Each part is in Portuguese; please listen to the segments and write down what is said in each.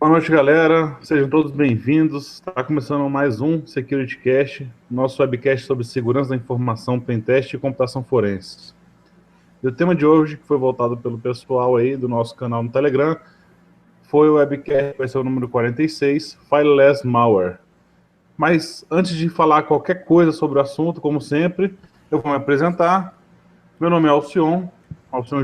Boa noite, galera. Sejam todos bem-vindos. Está começando mais um SecurityCast, nosso webcast sobre segurança da informação, pentest e computação forense. E o tema de hoje, que foi voltado pelo pessoal aí do nosso canal no Telegram, foi o webcast, vai ser o número 46, Fileless Malware. Mas antes de falar qualquer coisa sobre o assunto, como sempre, eu vou me apresentar. Meu nome é Alcion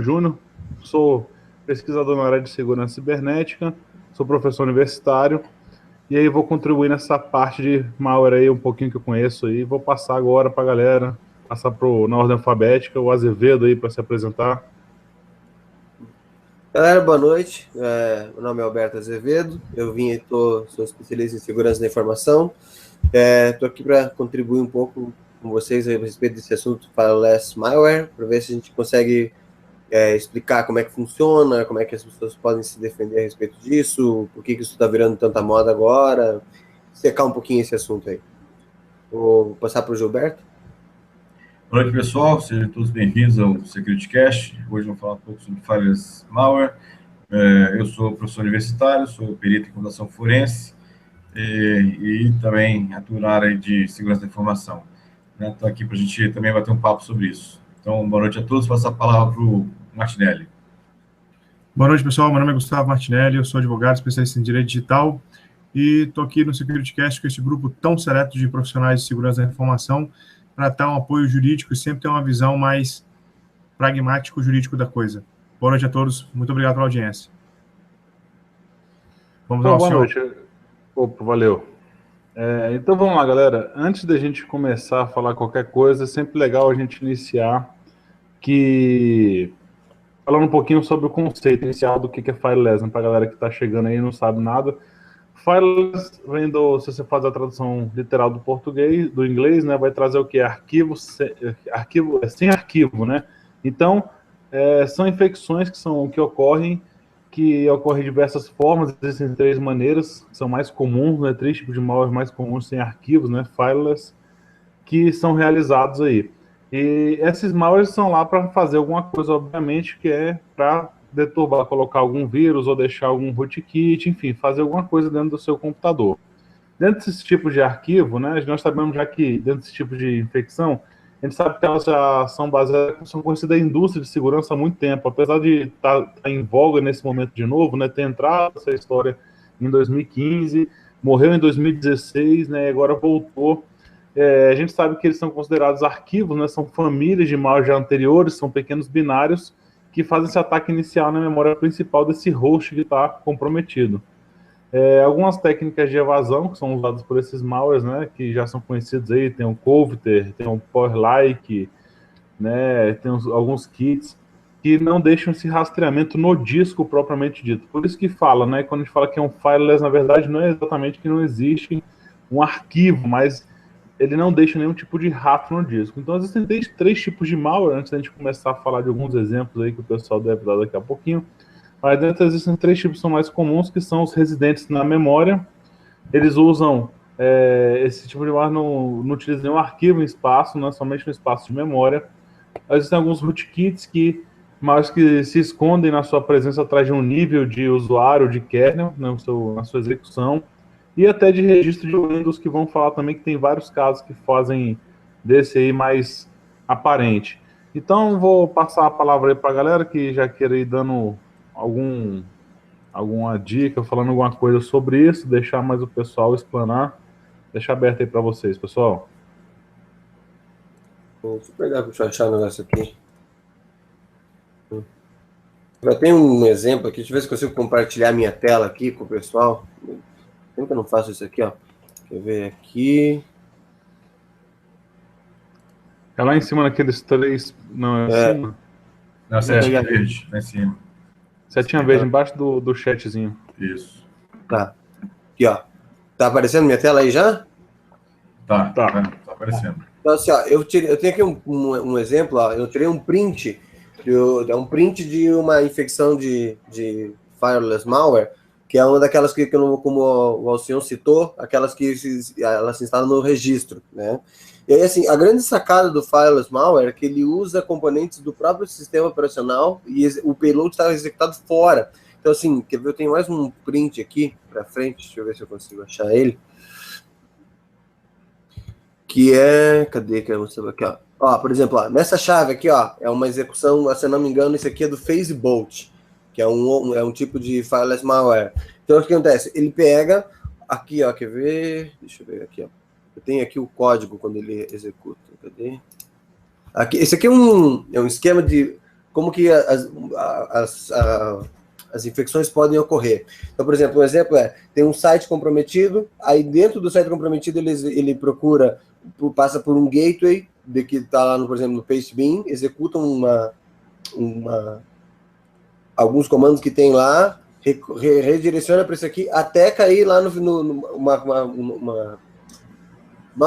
Júnior, sou pesquisador na área de segurança cibernética, sou professor universitário, e aí vou contribuir nessa parte de malware aí, um pouquinho que eu conheço aí. Vou passar agora para a galera, passar na ordem alfabética, o Azevedo aí para se apresentar. Galera, boa noite. Meu nome é Alberto Azevedo, sou especialista em segurança da informação. Estou aqui para contribuir um pouco com vocês a respeito desse assunto Fileless Malware, para ver se a gente consegue explicar como é que funciona, como é que as pessoas podem se defender a respeito disso, por que isso está virando tanta moda agora, secar um pouquinho esse assunto aí. Vou passar para o Gilberto. Boa noite, pessoal. Sejam todos bem-vindos ao SecurityCast. Hoje vamos falar um pouco sobre Fileless Malware. Eu sou professor universitário, sou perito em computação forense e também atuo na área de segurança da informação. Estou aqui para a gente também bater um papo sobre isso. Então, boa noite a todos. Passo a palavra para o Martinelli. Boa noite, pessoal. Meu nome é Gustavo Martinelli, eu sou advogado especialista em direito digital e estou aqui no SecurityCast com esse grupo tão seleto de profissionais de segurança da informação para dar um apoio jurídico e sempre ter uma visão mais pragmático-jurídico da coisa. Boa noite a todos. Muito obrigado pela audiência. Vamos lá, boa noite. Opa, valeu. Então vamos lá, galera. Antes da gente começar a falar qualquer coisa, é sempre legal a gente iniciar falando um pouquinho sobre o conceito inicial do que é Fileless, né? Para a galera que está chegando aí e não sabe nada. Fileless vem se você faz a tradução literal do português, do inglês, né, vai trazer o que? Arquivo sem arquivo, né? Então, são infecções que ocorrem de diversas formas. Existem três maneiras, que são mais comuns, né, três tipos de malware mais comuns sem arquivos, né, Fileless, que são realizados aí. E esses malwares são lá para fazer alguma coisa, obviamente, que é para deturbar, colocar algum vírus ou deixar algum rootkit, enfim, fazer alguma coisa dentro do seu computador. Dentro desses tipos de arquivo, né, nós sabemos já que dentro desse tipo de infecção, a gente sabe que elas já são conhecidas da indústria de segurança há muito tempo, apesar de estar em voga nesse momento de novo, né, ter entrado essa história em 2015, morreu em 2016, né, e agora voltou. A gente sabe que eles são considerados arquivos, né, são famílias de malware já anteriores, são pequenos binários que fazem esse ataque inicial na memória principal desse host que está comprometido. Algumas técnicas de evasão que são usadas por esses malwares, né, que já são conhecidos aí, tem o Coviter, tem o Powerlike, né, tem alguns kits que não deixam esse rastreamento no disco propriamente dito. Por isso que fala, né, quando a gente fala que é um fileless, na verdade não é exatamente que não existe um arquivo, mas ele não deixa nenhum tipo de rato no disco. Então existem três tipos de malware, antes da gente começar a falar de alguns exemplos aí que o pessoal deve dar daqui a pouquinho. Mas dentro existem três tipos que são mais comuns, que são os residentes na memória. Eles usam esse tipo de malware, não utiliza nenhum arquivo em espaço, né, somente no espaço de memória. Existem alguns rootkits mas que se escondem na sua presença atrás de um nível de usuário, de kernel, né, na sua execução, e até de registro de Windows, que vão falar também que tem vários casos que fazem desse aí mais aparente. Então, vou passar a palavra aí para a galera que já queira ir dando alguma dica, falando alguma coisa sobre isso, deixar mais o pessoal explanar. Deixar aberto aí para vocês, pessoal. Deixa eu pegar para achar o negócio aqui. Já tem um exemplo aqui, deixa eu ver se consigo compartilhar minha tela aqui com o pessoal. Como que eu não faço isso aqui, ó? Deixa eu ver aqui. É lá em cima naqueles três. Não, é assim? Não, setinha verde, lá em cima. Setinha verde, embaixo do chatzinho. Isso. Tá. Aqui, ó. Tá aparecendo minha tela aí já? Tá aparecendo. Então, assim, ó, eu tenho aqui um exemplo, ó. Eu tirei um print. É um print de uma infecção de Fileless Malware, que é uma daquelas que como o Alcion citou, aquelas que ela se instala no registro, né? E aí, assim, a grande sacada do Fileless Malware é que ele usa componentes do próprio sistema operacional e o payload está executado fora. Então, assim, quer ver? Eu tenho mais um print aqui para frente, deixa eu ver se eu consigo achar ele. Que é... Cadê que eu mostrei aqui, ó? Ó, por exemplo, ó, nessa chave aqui, ó, é uma execução, se eu não me engano, isso aqui é do FaceBolt, que é um tipo de fileless malware. Então, o que acontece? Ele pega aqui, ó, quer ver? Deixa eu ver aqui, ó. Eu tenho aqui o código quando ele executa. Cadê? Aqui, esse aqui é um esquema de como que as infecções podem ocorrer. Então, por exemplo, um exemplo tem um site comprometido, aí dentro do site comprometido ele procura, passa por um gateway, que está lá, por exemplo, no Pastebin, executa alguns comandos que tem lá, redireciona para isso aqui, até cair lá uma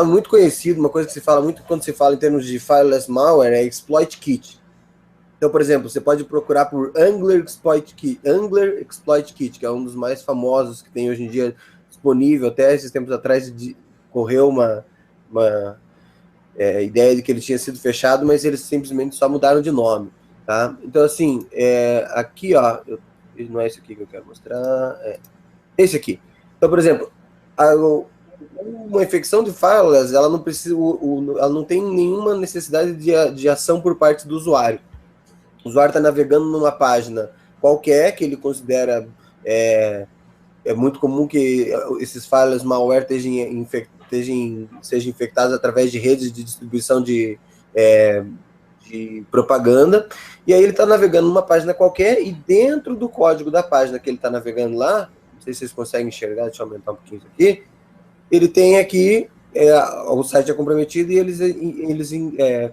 muito conhecido, uma coisa que se fala muito quando se fala em termos de fileless malware, é exploit kit. Então, por exemplo, você pode procurar por Angler Exploit Kit, que é um dos mais famosos que tem hoje em dia disponível. Até esses tempos atrás correu uma ideia de que ele tinha sido fechado, mas eles simplesmente só mudaram de nome, tá? Então, assim, aqui, ó, não é esse aqui que eu quero mostrar, esse aqui. Então, por exemplo, uma infecção de fireless, ela não precisa, ela não tem nenhuma necessidade de ação por parte do usuário. O usuário está navegando numa página qualquer que ele considera é muito comum que esses fireless malware sejam infectados através de redes de distribuição de propaganda, e aí ele está navegando numa página qualquer, e dentro do código da página que ele está navegando lá, não sei se vocês conseguem enxergar, deixa eu aumentar um pouquinho isso aqui, ele tem aqui, o site é comprometido, e eles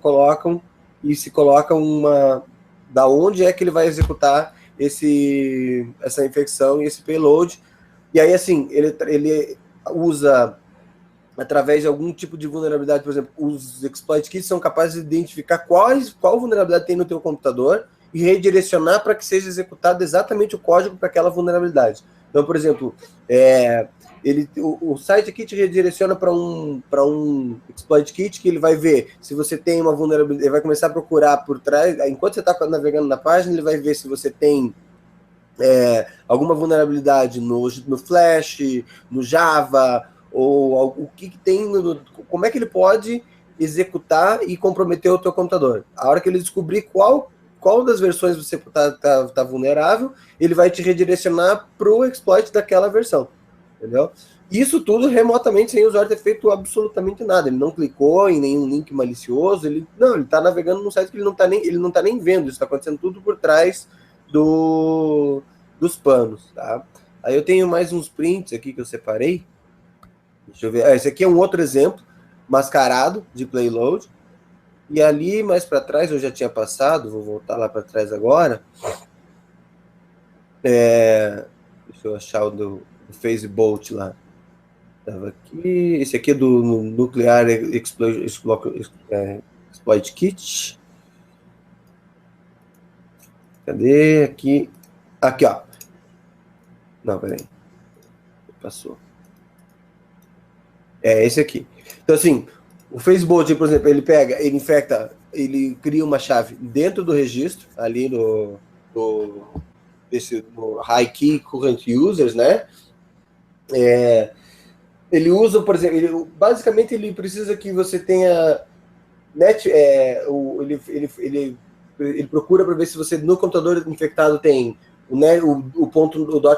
colocam da onde é que ele vai executar essa infecção e esse payload. E aí, assim, ele usa, através de algum tipo de vulnerabilidade, por exemplo, os exploit kits são capazes de identificar qual vulnerabilidade tem no teu computador e redirecionar para que seja executado exatamente o código para aquela vulnerabilidade. Então, por exemplo, o site aqui te redireciona para um exploit kit que ele vai ver se você tem uma vulnerabilidade, ele vai começar a procurar por trás, enquanto você está navegando na página, ele vai ver se você tem alguma vulnerabilidade no Flash, no Java, ou o que tem, como é que ele pode executar e comprometer o teu computador. A hora que ele descobrir qual das versões você está vulnerável, ele vai te redirecionar para o exploit daquela versão. Entendeu? Isso tudo remotamente, sem o usuário ter feito absolutamente nada. Ele não clicou em nenhum link malicioso, ele está navegando num site que ele não tá nem vendo. Isso está acontecendo tudo por trás dos panos, tá? Aí eu tenho mais uns prints aqui que eu separei. Deixa eu ver. Esse aqui é um outro exemplo mascarado de payload. E ali mais para trás eu já tinha passado, vou voltar lá para trás agora. Deixa eu achar o do FaceBolt lá. Estava aqui. Esse aqui é do Nuclear Exploit Kit. Cadê? Aqui. Aqui, ó. Não, peraí. Passou. Esse aqui. Então, assim, o FaceBolt, por exemplo, ele infecta, ele cria uma chave dentro do registro, ali no High Key Current Users, né? Ele usa, por exemplo, basicamente ele precisa que você tenha ele procura para ver se você no computador infectado tem o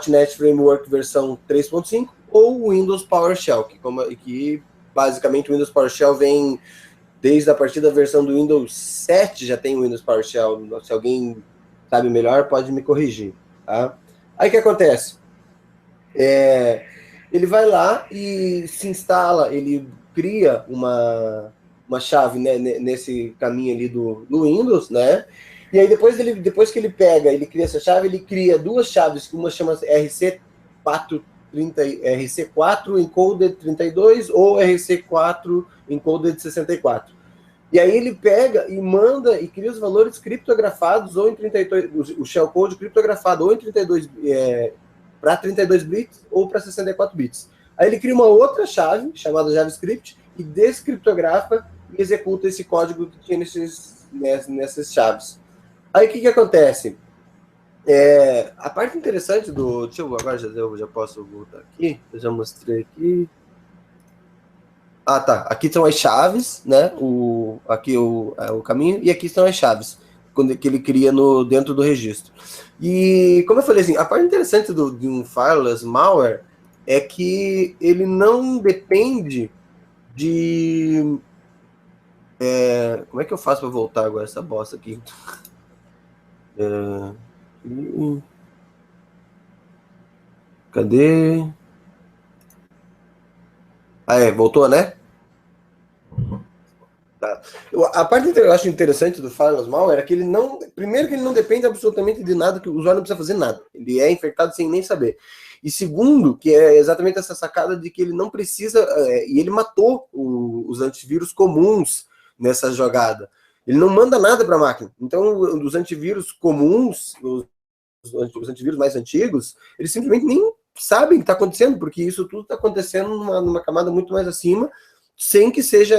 .NET Framework versão 3.5 ou o Windows PowerShell, que basicamente o Windows PowerShell vem desde a partir da versão do Windows 7, já tem o Windows PowerShell. Se alguém sabe melhor, pode me corrigir, tá? Aí o que acontece? Ele vai lá e se instala, ele cria uma chave, né, nesse caminho ali do Windows, né? E aí depois que ele cria essa chave, ele cria duas chaves, que uma chama RC4 Encoded 32 ou RC4 Encoded 64. E aí ele pega e manda e cria os valores criptografados ou em 32, o shellcode criptografado ou em 32 para 32 bits ou para 64 bits. Aí ele cria uma outra chave chamada JavaScript e descriptografa e executa esse código que tinha nessas chaves. Aí o que acontece? A parte interessante do... Deixa eu agora, eu já posso voltar aqui. Eu já mostrei aqui. Ah, tá. Aqui são as chaves, né? Aqui o caminho. E aqui estão as chaves que ele cria dentro do registro. E, como eu falei assim, a parte interessante de um fireless malware é que ele não depende de... como é que eu faço para voltar agora essa bosta aqui? Cadê? Voltou, né? Tá. A parte que eu acho interessante do fireless malware é que ele não... Primeiro que ele não depende absolutamente de nada, que o usuário não precisa fazer nada. Ele é infectado sem nem saber. E segundo, que é exatamente essa sacada de que ele não precisa... e ele matou os antivírus comuns nessa jogada. Ele não manda nada para a máquina. Então, os antivírus comuns, os antivírus mais antigos, eles simplesmente nem sabem o que está acontecendo, porque isso tudo está acontecendo numa camada muito mais acima, sem que seja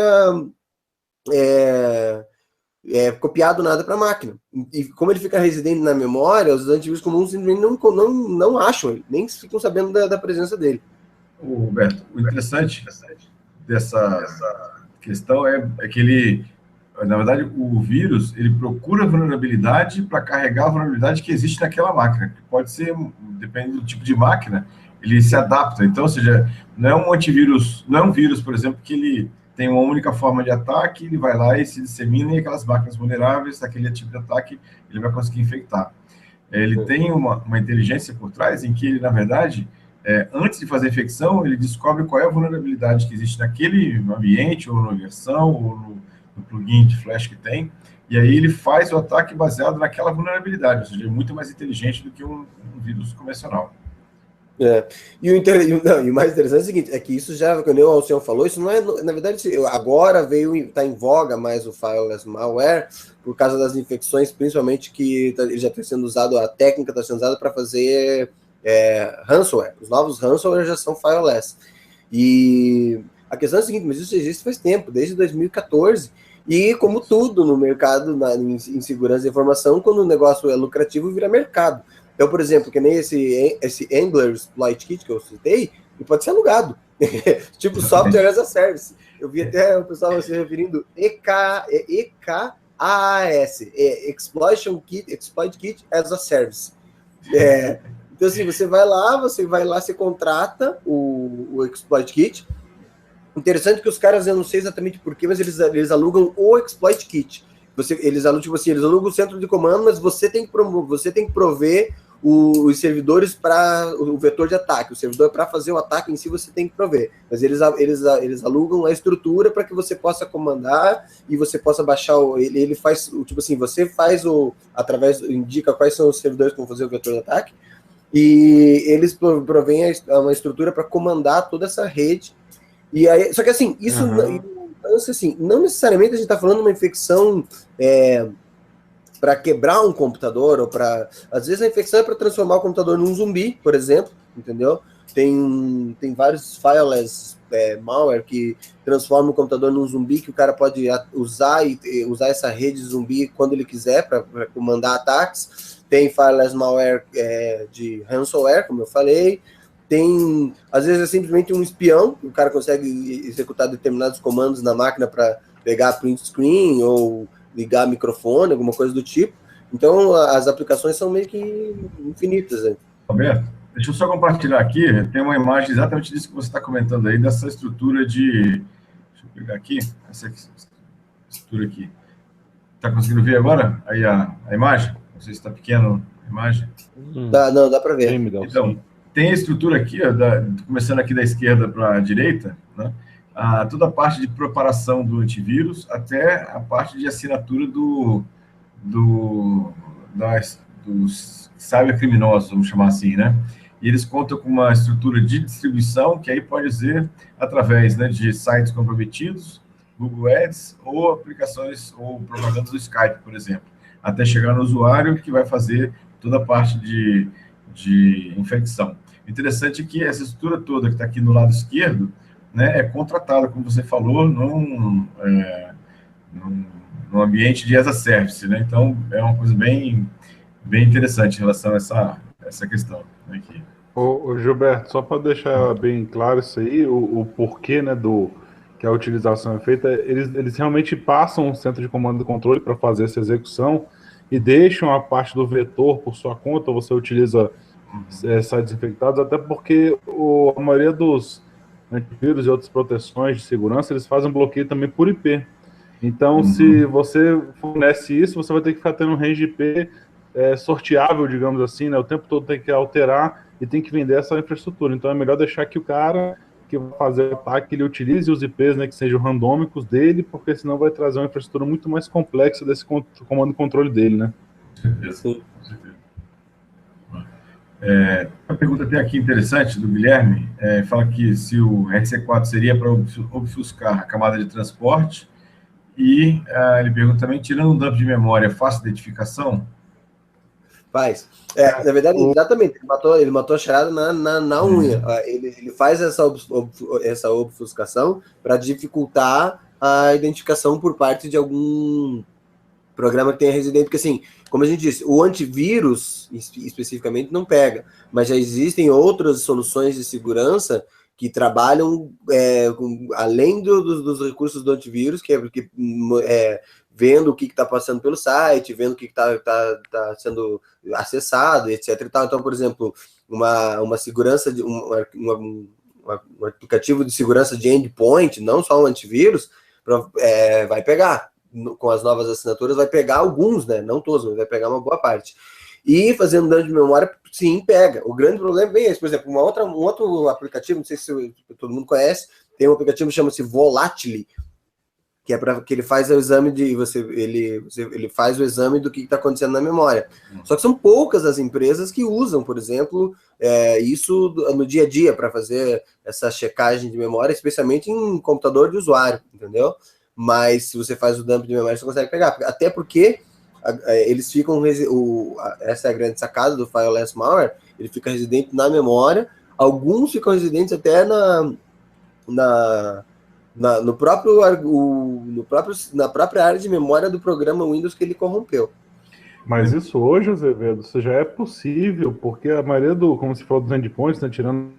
copiado nada para a máquina. E como ele fica residente na memória, os antivírus comuns simplesmente não acham, nem ficam sabendo da presença dele. Roberto, o interessante dessa questão é que ele, na verdade, o vírus, ele procura vulnerabilidade para carregar a vulnerabilidade que existe naquela máquina, que pode ser, dependendo do tipo de máquina, ele se adapta. Então, ou seja, não é um antivírus, não é um vírus, por exemplo, que ele tem uma única forma de ataque, ele vai lá e se dissemina, e aquelas máquinas vulneráveis, daquele tipo de ataque, ele vai conseguir infectar. Ele tem uma inteligência por trás, em que ele, na verdade, antes de fazer a infecção, ele descobre qual é a vulnerabilidade que existe naquele ambiente, ou na versão, ou no plugin de flash que tem, e aí ele faz o ataque baseado naquela vulnerabilidade, ou seja, é muito mais inteligente do que um vírus convencional. E o mais interessante é o seguinte, é que isso já, quando o Alcion falou, isso não é, na verdade, agora está em voga mais o fireless malware, por causa das infecções, principalmente que ele já está sendo usado, a técnica está sendo usada para fazer ransomware. Os novos ransomware já são fireless. E a questão é a seguinte, mas isso existe faz tempo, desde 2014, e como tudo no mercado, em segurança da informação, quando o negócio é lucrativo, vira mercado. Então, por exemplo, que nem esse Angler Exploit Kit que eu citei, ele pode ser alugado. Tipo Software as a Service. Eu vi até o pessoal se referindo EKAAS, Exploit Kit as a Service. Então, assim, você vai lá, você contrata o Exploit Kit. Interessante que os caras, eu não sei exatamente porquê, mas eles alugam o Exploit Kit. Eles alugam o centro de comando, mas você tem que prover os servidores para o vetor de ataque. O servidor, para fazer o ataque em si, você tem que prover. Mas eles alugam a estrutura para que você possa comandar e você possa baixar. Ele faz, tipo assim, você faz indica quais são os servidores que vão fazer o vetor de ataque, e eles provêm uma estrutura para comandar toda essa rede. E aí, só que assim, isso não necessariamente a gente está falando de uma infecção para quebrar um computador, ou para... Às vezes a infecção é para transformar o computador num zumbi, por exemplo, entendeu? Tem vários fireless malware que transformam o computador num zumbi, que o cara pode usar essa rede zumbi quando ele quiser para comandar ataques. Tem fireless malware de ransomware, como eu falei. Tem, às vezes é simplesmente um espião, o cara consegue executar determinados comandos na máquina para pegar print screen ou ligar microfone, alguma coisa do tipo. Então, as aplicações são meio que infinitas. Né? Roberto, deixa eu só compartilhar aqui, tem uma imagem exatamente disso que você está comentando aí, dessa estrutura de... Deixa eu pegar aqui, essa estrutura aqui. Está conseguindo ver agora aí a imagem? Não sei se está pequeno a imagem. Dá para ver. Então, tem a estrutura aqui, começando aqui da esquerda para a direita, né? Toda a parte de preparação do antivírus até a parte de assinatura dos cybercriminosos, vamos chamar assim, né? E eles contam com uma estrutura de distribuição que aí pode ser através, né, de sites comprometidos, Google Ads, ou aplicações ou propagandas do Skype, por exemplo, até chegar no usuário que vai fazer toda a parte de infecção. Interessante que essa estrutura toda que está aqui no lado esquerdo, né, é contratada, como você falou, num ambiente de as a service, né? Então, é uma coisa bem bem interessante em relação a essa questão aqui. Ô, Gilberto, só para deixar bem claro isso aí, o porquê, né, que a utilização é feita, eles realmente passam o centro de comando e controle para fazer essa execução e deixam a parte do vetor por sua conta, você utiliza sites infectados, até porque a maioria dos antivírus e outras proteções de segurança, eles fazem bloqueio também por IP. Então, se você fornece isso, você vai ter que ficar tendo um range IP sorteável, digamos assim, né? O tempo todo tem que alterar e tem que vender essa infraestrutura. Então, é melhor deixar que o cara que vai fazer o ataque, ele utilize os IPs, né, que sejam randômicos dele, porque senão vai trazer uma infraestrutura muito mais complexa desse comando e controle dele, né? Sim. A pergunta tem aqui interessante do Guilherme, fala que se o RC4 seria para obfuscar a camada de transporte, e ele pergunta também, tirando um dump de memória, fácil identificação? Faz. Na verdade, exatamente, ele matou a charada na unha. Ele faz essa obfuscação para dificultar a identificação por parte de algum programa que tenha residente, porque assim, como a gente disse, o antivírus especificamente não pega, mas já existem outras soluções de segurança que trabalham além dos recursos do antivírus, que vendo o que está passando pelo site, vendo o que está sendo acessado, etc. E tal. Então, por exemplo, uma segurança de um aplicativo de segurança de endpoint, não só um antivírus, vai pegar. Com as novas assinaturas, vai pegar alguns, né? Não todos, mas vai pegar uma boa parte. E fazendo dano de memória, sim, pega. O grande problema é bem esse. Por exemplo, um outro aplicativo, não sei se todo mundo conhece, tem um aplicativo que chama-se Volatile, que é para que ele faz o exame ele faz o exame do que está acontecendo na memória. Só que são poucas as empresas que usam, por exemplo, isso no dia a dia para fazer essa checagem de memória, especialmente em computador de usuário, entendeu? Mas se você faz o dump de memória, você consegue pegar. Até porque eles ficam... essa é a grande sacada do Fireless Malware. Ele fica residente na memória. Alguns ficam residentes até na própria área de memória do programa Windows que ele corrompeu. Mas isso hoje, Azevedo, isso já é possível, porque a maioria como se falou dos endpoints, né, tirando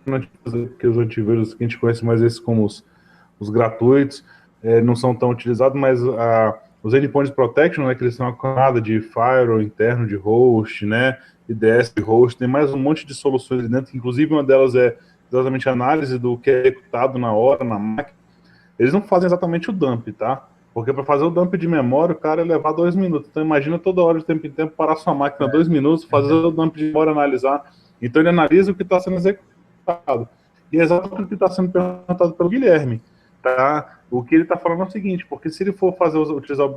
que os antivírus que a gente conhece mais esses como os gratuitos, não são tão utilizados, mas os endpoints protection, né, que eles são uma camada de firewall interno de host, né, IDS de host, tem mais um monte de soluções ali dentro, inclusive uma delas é exatamente a análise do que é executado na hora, na máquina. Eles não fazem exatamente o dump, tá? Porque para fazer o dump de memória, o cara ia levar 2 minutos. Então imagina toda hora, de tempo em tempo, parar sua máquina 2 minutos, fazer o dump de memória, analisar. Então ele analisa o que está sendo executado. E é exatamente o que está sendo perguntado pelo Guilherme. Tá? O que ele está falando é o seguinte, porque se ele for utilizar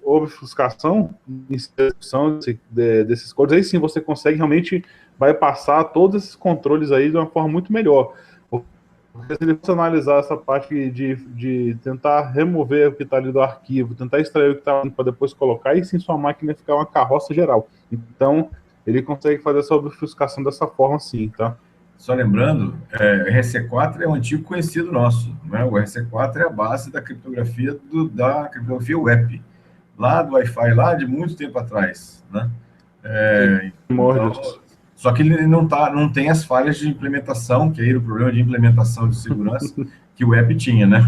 obfuscação em execução desses códigos, aí sim você consegue realmente bypassar todos esses controles aí de uma forma muito melhor. Porque se ele fosse analisar essa parte de tentar remover o que está ali do arquivo, tentar extrair o que está ali para depois colocar, e sim sua máquina ficar uma carroça geral. Então, ele consegue fazer essa obfuscação dessa forma sim, tá? Só lembrando, o RC4 é um antigo conhecido nosso, né? O RC4 é a base da criptografia da criptografia web, lá do Wi-Fi, lá de muito tempo atrás, né? Então, só que ele não tem as falhas de implementação, que aí era o problema de implementação de segurança que o web tinha, né?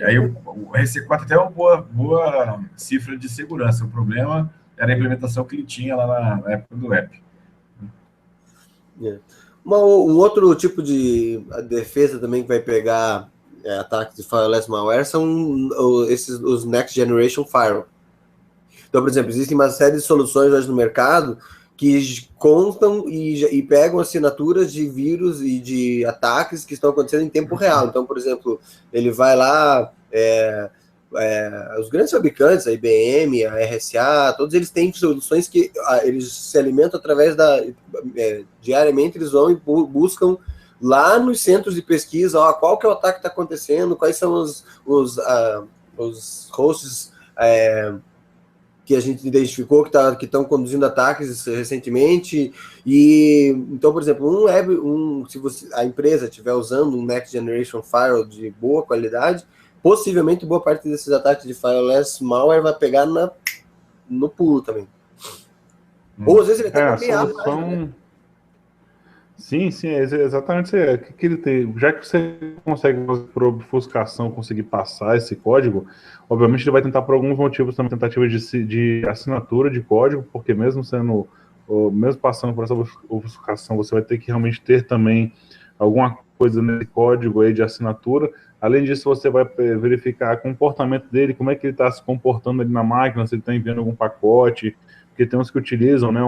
Aí o RC4 até é uma boa cifra de segurança, o problema era a implementação que ele tinha lá na época do web. Um outro tipo de defesa também que vai pegar ataques de Fireless Malware são os Next Generation Firewall. Então, por exemplo, existem uma série de soluções hoje no mercado que constam e pegam assinaturas de vírus e de ataques que estão acontecendo em tempo real. Então, por exemplo, ele vai lá... os grandes fabricantes, a IBM, a RSA, todos eles têm soluções que eles se alimentam através diariamente eles vão e buscam lá nos centros de pesquisa, qual que é o ataque que está acontecendo, quais são os hosts que a gente identificou que estão conduzindo ataques recentemente. E então, por exemplo, se a empresa estiver usando um Next Generation Firewall de boa qualidade, possivelmente boa parte desses ataques de Fireless Malware vai pegar no pulo também. Ou às vezes ele até A mapeado, solução... né? Sim, é exatamente isso aí. O que ele tem? Já que você consegue, por obfuscação, conseguir passar esse código, obviamente ele vai tentar, por alguns motivos, também tentativa de assinatura de código, porque mesmo passando por essa obfuscação, você vai ter que realmente ter também alguma coisa nesse código aí de assinatura. Além disso, você vai verificar o comportamento dele, como é que ele está se comportando ali na máquina, se ele está enviando algum pacote, porque tem uns que utilizam, né,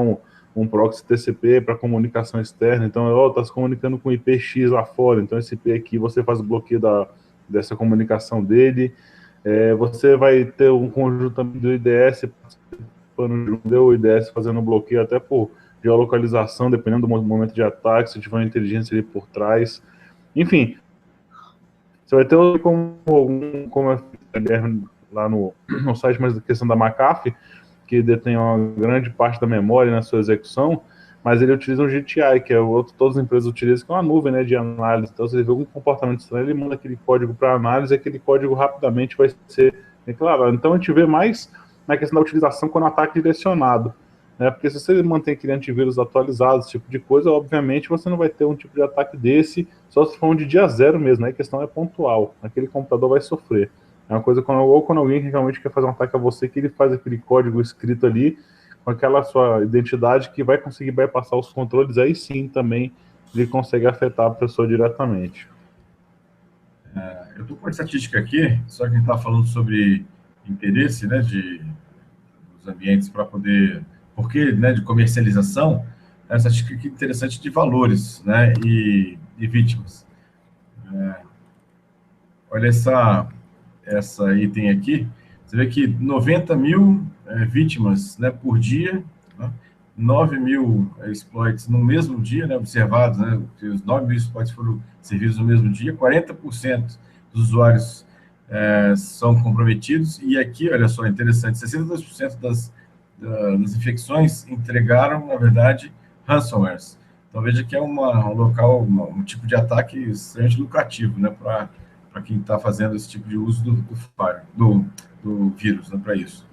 um proxy TCP para comunicação externa, então está se comunicando com IP X lá fora, então esse IP aqui você faz o bloqueio dessa comunicação dele. Você vai ter um conjunto também do IDS participando, o IDS fazendo bloqueio até por geolocalização, dependendo do momento de ataque, se tiver uma inteligência ali por trás. Enfim, você vai ter como lá no site, mas a questão da McAfee, que detém uma grande parte da memória na sua execução, mas ele utiliza um GTI, que é todas as empresas utilizam, que é uma nuvem, né, de análise. Então, se ele vê algum comportamento estranho, ele manda aquele código para análise, e aquele código rapidamente vai ser declarado. Então, a gente vê mais na questão da utilização quando o ataque é direcionado, né, porque se você mantém aquele antivírus atualizado, esse tipo de coisa, obviamente você não vai ter um tipo de ataque desse, só se for um de dia zero mesmo, né, a questão é pontual, aquele computador vai sofrer. É uma coisa quando alguém realmente quer fazer um ataque a você, que ele faz aquele código escrito ali, com aquela sua identidade, que vai conseguir bypassar os controles, aí sim também ele consegue afetar a pessoa diretamente. Eu estou com uma estatística aqui, só que a gente está falando sobre interesse, né, dos ambientes para poder... Porque, né, de comercialização, essa estatística aqui interessante de valores, né, e vítimas. Olha essa item aqui, você vê que 90 mil vítimas, né, por dia, né, 9 mil exploits no mesmo dia, né, observados, né, os 9 mil exploits foram servidos no mesmo dia, 40% dos usuários são comprometidos, e aqui, olha só, interessante, 62% das infecções entregaram, na verdade, ransomwares. Então, veja que é um local, um tipo de ataque extremamente lucrativo, né, para quem está fazendo esse tipo de uso do vírus, né, para isso.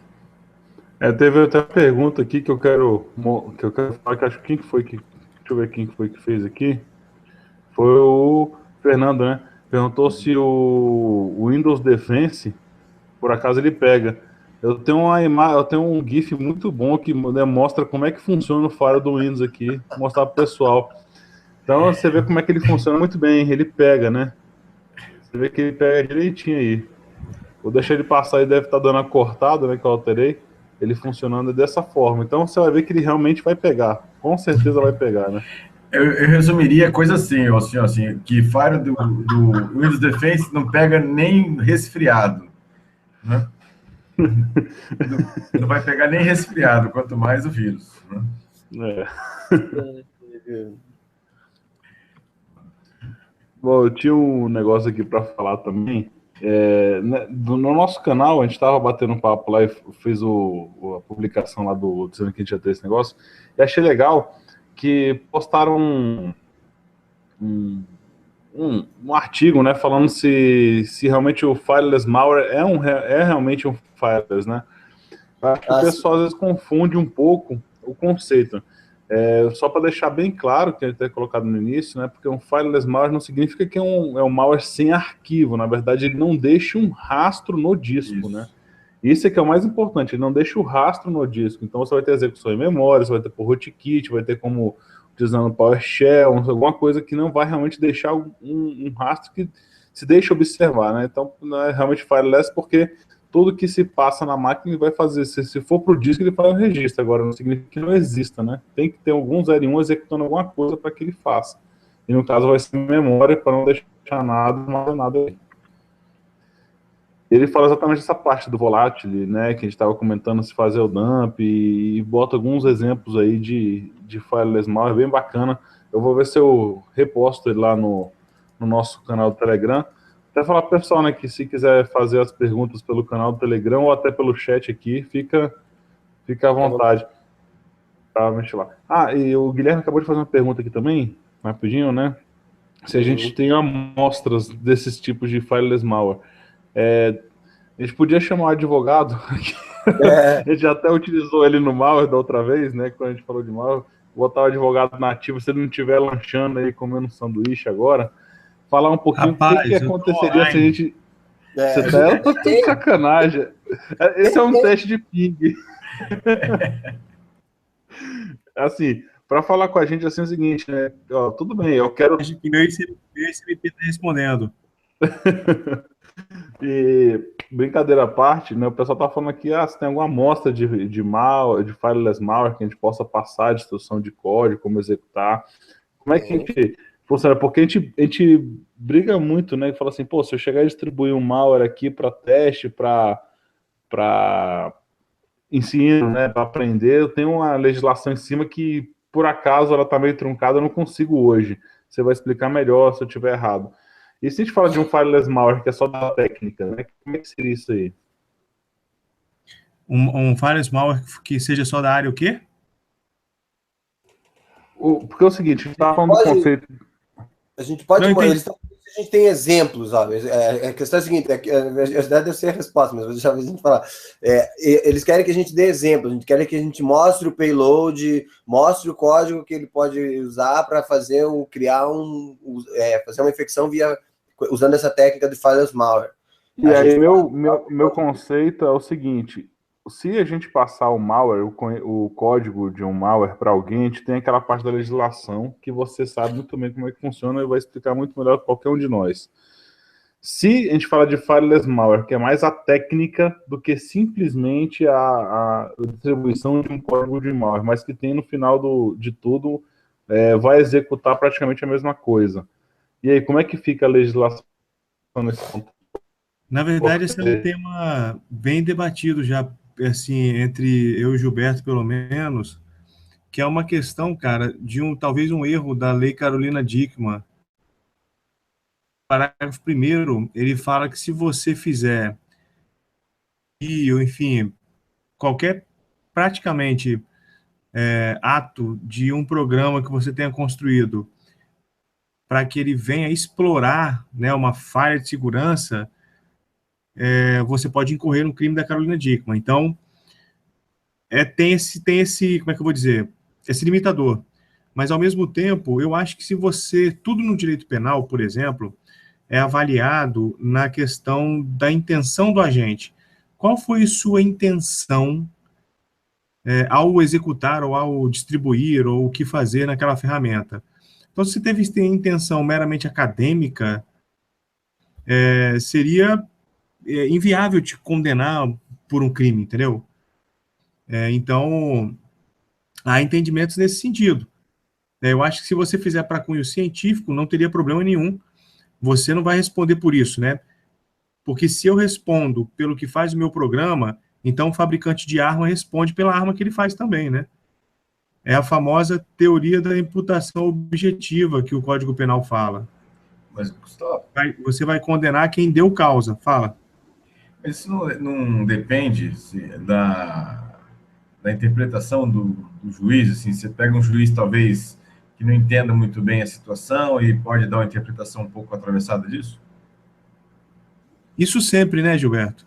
Teve até uma pergunta aqui que eu quero falar, que acho que deixa eu ver quem foi que fez aqui. Foi o Fernando, né? Perguntou se o Windows Defense, por acaso, ele pega. Eu tenho um GIF muito bom que mostra como é que funciona o Fire do Windows aqui, mostrar pro pessoal. Então você vê como é que ele funciona muito bem, ele pega, né? Você vê que ele pega direitinho aí. Vou deixar ele passar, ele deve estar dando a cortada, né, que eu alterei, ele funcionando dessa forma. Então você vai ver que ele realmente vai pegar. Com certeza vai pegar, né? Eu resumiria a coisa assim, que Fire do Windows Defense não pega nem resfriado, né? Não vai pegar nem resfriado, quanto mais o vírus, né? Bom, eu tinha um negócio aqui para falar também. No nosso canal, a gente estava batendo um papo lá e fez a publicação lá dizendo que a gente ia ter esse negócio. E achei legal que postaram um artigo, né, falando se realmente o Fileless Malware é realmente um Fileless, né? Acho que o pessoal às vezes confunde um pouco o conceito. Só para deixar bem claro, que a gente tem colocado no início, né, porque um Fileless Malware não significa que é um malware sem arquivo. Na verdade, ele não deixa um rastro no disco, Isso. né? Isso é que é o mais importante, ele não deixa o rastro no disco. Então você vai ter execução em memória, você vai ter por rootkit, vai ter como utilizando PowerShell, alguma coisa que não vai realmente deixar um rastro que se deixa observar, né? Então não é realmente Fileless, porque tudo que se passa na máquina ele vai fazer. Se for para o disco, ele faz um registro. Agora, não significa que não exista, né? Tem que ter algum 0 e 1 executando alguma coisa para que ele faça. E no caso vai ser memória, para não deixar nada aí. Ele fala exatamente essa parte do volátil, né? Que a gente estava comentando, se fazer o dump, e bota alguns exemplos aí de Fileless Malware, bem bacana. Eu vou ver se eu reposto ele lá no nosso canal do Telegram. Até falar pro pessoal, né, que se quiser fazer as perguntas pelo canal do Telegram ou até pelo chat aqui, fica à vontade. Tá, deixa lá. E o Guilherme acabou de fazer uma pergunta aqui também, rapidinho, né? Se a gente tem amostras desses tipos de Fileless Malware. A gente podia chamar o advogado aqui A gente até utilizou ele no malware da outra vez, né? Quando a gente falou de malware, botar o advogado nativo, se ele não estiver lanchando aí, comendo um sanduíche agora, falar um pouquinho o que aconteceria se a gente... Eu tô de sacanagem. Esse é um teste de ping. Assim, para falar com a gente assim é o seguinte, né? Ó, tudo bem, eu quero... Meu ICMP tá respondendo. E brincadeira à parte, né? O pessoal tá falando aqui, se tem alguma amostra de malware, de fileless malware que a gente possa passar de instrução de código, como executar. Como é que a gente funciona? Porque a gente briga muito, né? E fala assim, pô, se eu chegar a distribuir um malware aqui para teste, para ensino, né? Para aprender, eu tenho uma legislação em cima que, por acaso, ela tá meio truncada, eu não consigo hoje. Você vai explicar melhor se eu estiver errado. E se a gente fala de um fileless malware que é só da técnica, né? Como é que seria isso aí? Um fileless malware que seja só da área o quê? Porque é o seguinte, a gente está falando do conceito... A gente pode... A gente tem exemplos, sabe? A questão é a seguinte, a verdade deve ser a resposta, mas vou deixar a gente falar. Eles querem que a gente dê exemplos, a gente quer que a gente mostre o payload, mostre o código que ele pode usar para fazer fazer uma infecção usando essa técnica de fileless malware. E aí meu conceito é o seguinte: se a gente passar o malware, o código de um malware para alguém, a gente tem aquela parte da legislação que você sabe muito bem como é que funciona e vai explicar muito melhor que qualquer um de nós. Se a gente fala de fileless malware, que é mais a técnica do que simplesmente a distribuição de um código de malware, mas que tem no final de tudo, vai executar praticamente a mesma coisa. E aí, como é que fica a legislação nesse ponto? Na verdade, esse é um tema bem debatido já, assim, entre eu e o Gilberto, pelo menos, que é uma questão, cara, de talvez um erro da Lei Carolina Dickmann. O parágrafo 1º, ele fala que se você fizer, enfim, qualquer, praticamente, ato de um programa que você tenha construído para que ele venha explorar, né, uma falha de segurança, você pode incorrer no crime da Carolina Dickmann. Então, tem esse, como é que eu vou dizer, esse limitador. Mas, ao mesmo tempo, eu acho que se você, tudo no direito penal, por exemplo, é avaliado na questão da intenção do agente. Qual foi sua intenção ao executar ou ao distribuir ou o que fazer naquela ferramenta? Então, se você teve intenção meramente acadêmica, seria inviável te condenar por um crime, entendeu? Então, há entendimentos nesse sentido. Eu acho que se você fizer para cunho científico, não teria problema nenhum. Você não vai responder por isso, né? Porque se eu respondo pelo que faz o meu programa, então o fabricante de arma responde pela arma que ele faz também, né? É a famosa teoria da imputação objetiva que o Código Penal fala. Mas, Gustavo... Você vai condenar quem deu causa. Fala. Mas isso não depende da interpretação do juiz, assim, você pega um juiz, talvez, que não entenda muito bem a situação e pode dar uma interpretação um pouco atravessada disso? Isso sempre, né, Gilberto?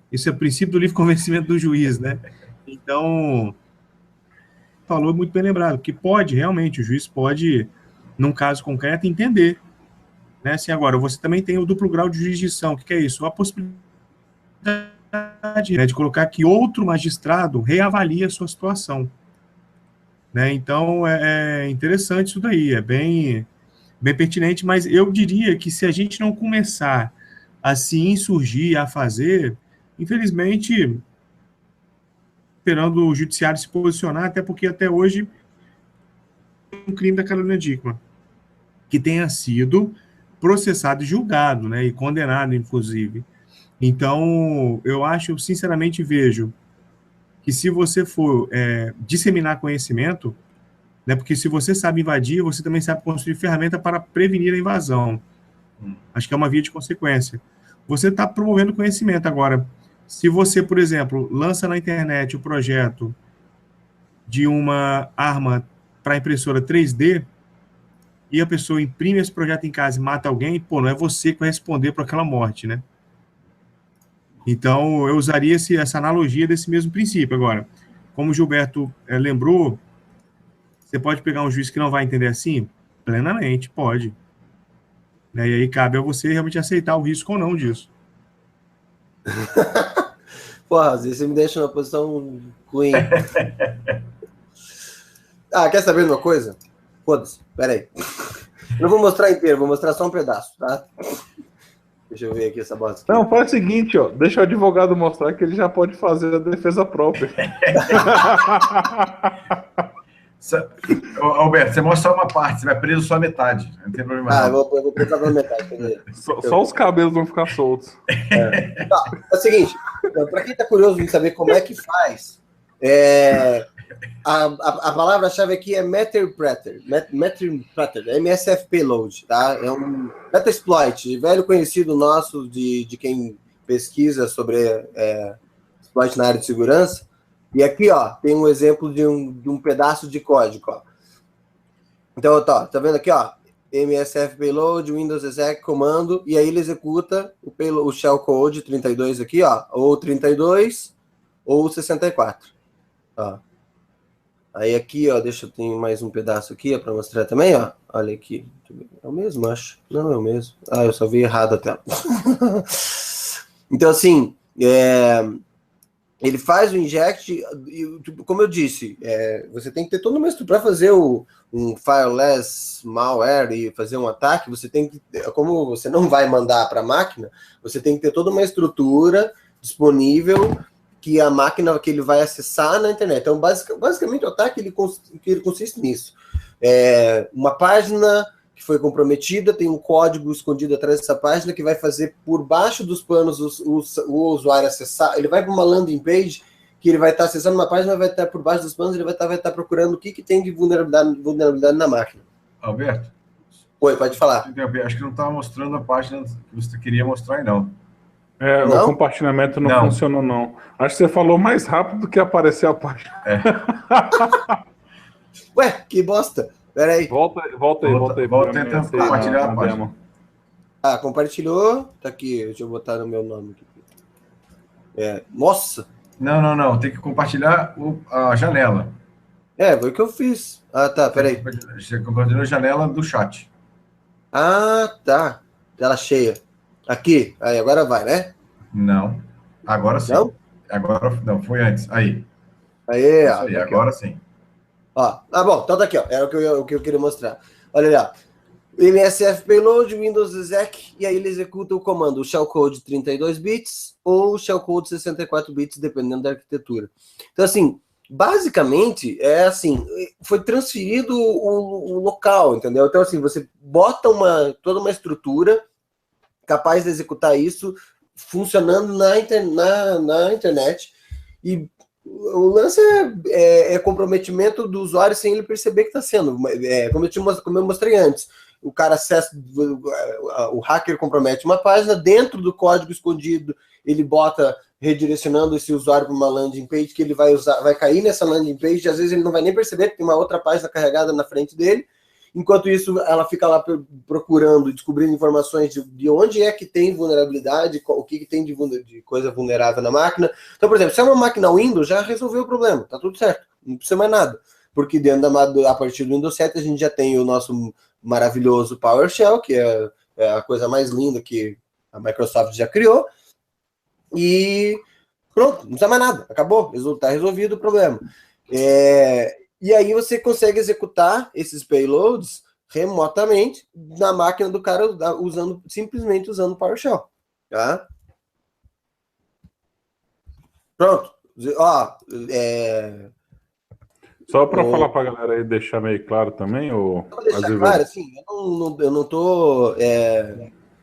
Isso é o princípio do livre convencimento do juiz, né? Então, falou muito bem lembrado, que pode, realmente, o juiz pode, num caso concreto, entender. Né? Assim, agora, você também tem o duplo grau de jurisdição. O que é isso? A possibilidade, né, de colocar que outro magistrado reavalie a sua situação. Né? Então, é interessante isso daí, é bem pertinente, mas eu diria que se a gente não começar a se insurgir, a fazer, infelizmente, esperando o judiciário se posicionar, até porque até hoje um crime da Carolina Dickmann, que tenha sido processado e julgado, né, e condenado, inclusive. Então, eu sinceramente vejo que se você for disseminar conhecimento, né, porque se você sabe invadir, você também sabe construir ferramenta para prevenir a invasão. Acho que é uma via de consequência. Você está promovendo conhecimento. Agora, se você, por exemplo, lança na internet o projeto de uma arma para impressora 3D e a pessoa imprime esse projeto em casa e mata alguém, não é você que vai responder por aquela morte, né? Então, eu usaria essa analogia desse mesmo princípio. Agora, como o Gilberto lembrou, você pode pegar um juiz que não vai entender assim? Plenamente, pode. Né? E aí cabe a você realmente aceitar o risco ou não disso. Porra, às vezes você me deixa numa posição ruim. Quer saber de uma coisa? Foda-se, peraí. Não vou mostrar inteiro, vou mostrar só um pedaço, tá? Deixa eu ver aqui essa bosta aqui. Não, faz o seguinte, ó. Deixa o advogado mostrar que ele já pode fazer a defesa própria. Alberto, você mostra só uma parte, você vai preso só a metade. Não tem problema. Eu vou precisar pela metade. Só os cabelos vão ficar soltos. É o seguinte, para quem está curioso em saber como é que faz, a palavra-chave aqui é Metasploiter, MSF Payload, tá? É um Metasploit, velho conhecido nosso de quem pesquisa sobre exploit na área de segurança. E aqui, ó, tem um exemplo de um pedaço de código, ó. Então, tá vendo aqui, ó, MSF Payload, Windows exec comando, e aí ele executa o shellcode 32 aqui, ó, ou 32 ou 64. Ó. Aí aqui, ó, deixa eu ter mais um pedaço aqui para mostrar também, ó. Olha aqui. É o mesmo, acho. Não, é o mesmo. Eu só vi errado a tela. Então, assim, ele faz o inject, como eu disse, você tem que ter toda uma estrutura para fazer um fireless malware e fazer um ataque. Você tem que, como você não vai mandar para a máquina, você tem que ter toda uma estrutura disponível que a máquina que ele vai acessar na internet. Então, basicamente, o ataque ele consiste nisso. Uma página que foi comprometida, tem um código escondido atrás dessa página que vai fazer por baixo dos panos o usuário acessar. Ele vai para uma landing page que ele vai estar acessando uma página, vai estar por baixo dos panos, ele vai estar procurando o que tem de vulnerabilidade na máquina. Alberto? Oi, pode falar. Acho que não estava mostrando a página que você queria mostrar, não. O compartilhamento não funcionou, não. Acho que você falou mais rápido do que apareceu a página. Ué, que bosta. Pera aí. Volta aí. Volta tentando compartilhar a página. Compartilhou. Tá aqui, deixa eu botar no meu nome aqui. Nossa. Não. Tem que compartilhar a janela. Foi o que eu fiz. Tá, peraí. Você compartilhou a janela do chat. Tá. Tela cheia. Aqui. Aí, agora vai, né? Não. Agora sim. Não? Agora não, foi antes. Aí. Aí, agora sim. Bom, então tá aqui, ó. Era o que eu queria mostrar. Olha lá. MSF Payload, Windows exec, e aí ele executa o comando, o shellcode 32 bits ou o shellcode 64 bits, dependendo da arquitetura. Então, assim, basicamente, foi transferido o local, entendeu? Então, assim, você bota toda uma estrutura capaz de executar isso funcionando na internet, e o lance é comprometimento do usuário sem ele perceber que está sendo. Como eu mostrei antes, o cara acessa, o hacker compromete uma página, dentro do código escondido, ele bota redirecionando esse usuário para uma landing page que ele vai cair nessa landing page, às vezes ele não vai nem perceber que tem uma outra página carregada na frente dele. Enquanto isso, ela fica lá procurando, descobrindo informações de onde é que tem vulnerabilidade, o que tem de coisa vulnerável na máquina. Então, por exemplo, se é uma máquina Windows, já resolveu o problema, tá tudo certo, não precisa mais nada. Porque a partir do Windows 7, a gente já tem o nosso maravilhoso PowerShell, que é a coisa mais linda que a Microsoft já criou. E pronto, não precisa mais nada, acabou, está resolvido o problema. E aí você consegue executar esses payloads remotamente na máquina do cara simplesmente usando PowerShell. Tá? Pronto. Só para falar para a galera aí, deixar meio claro também, claro, assim, eu não estou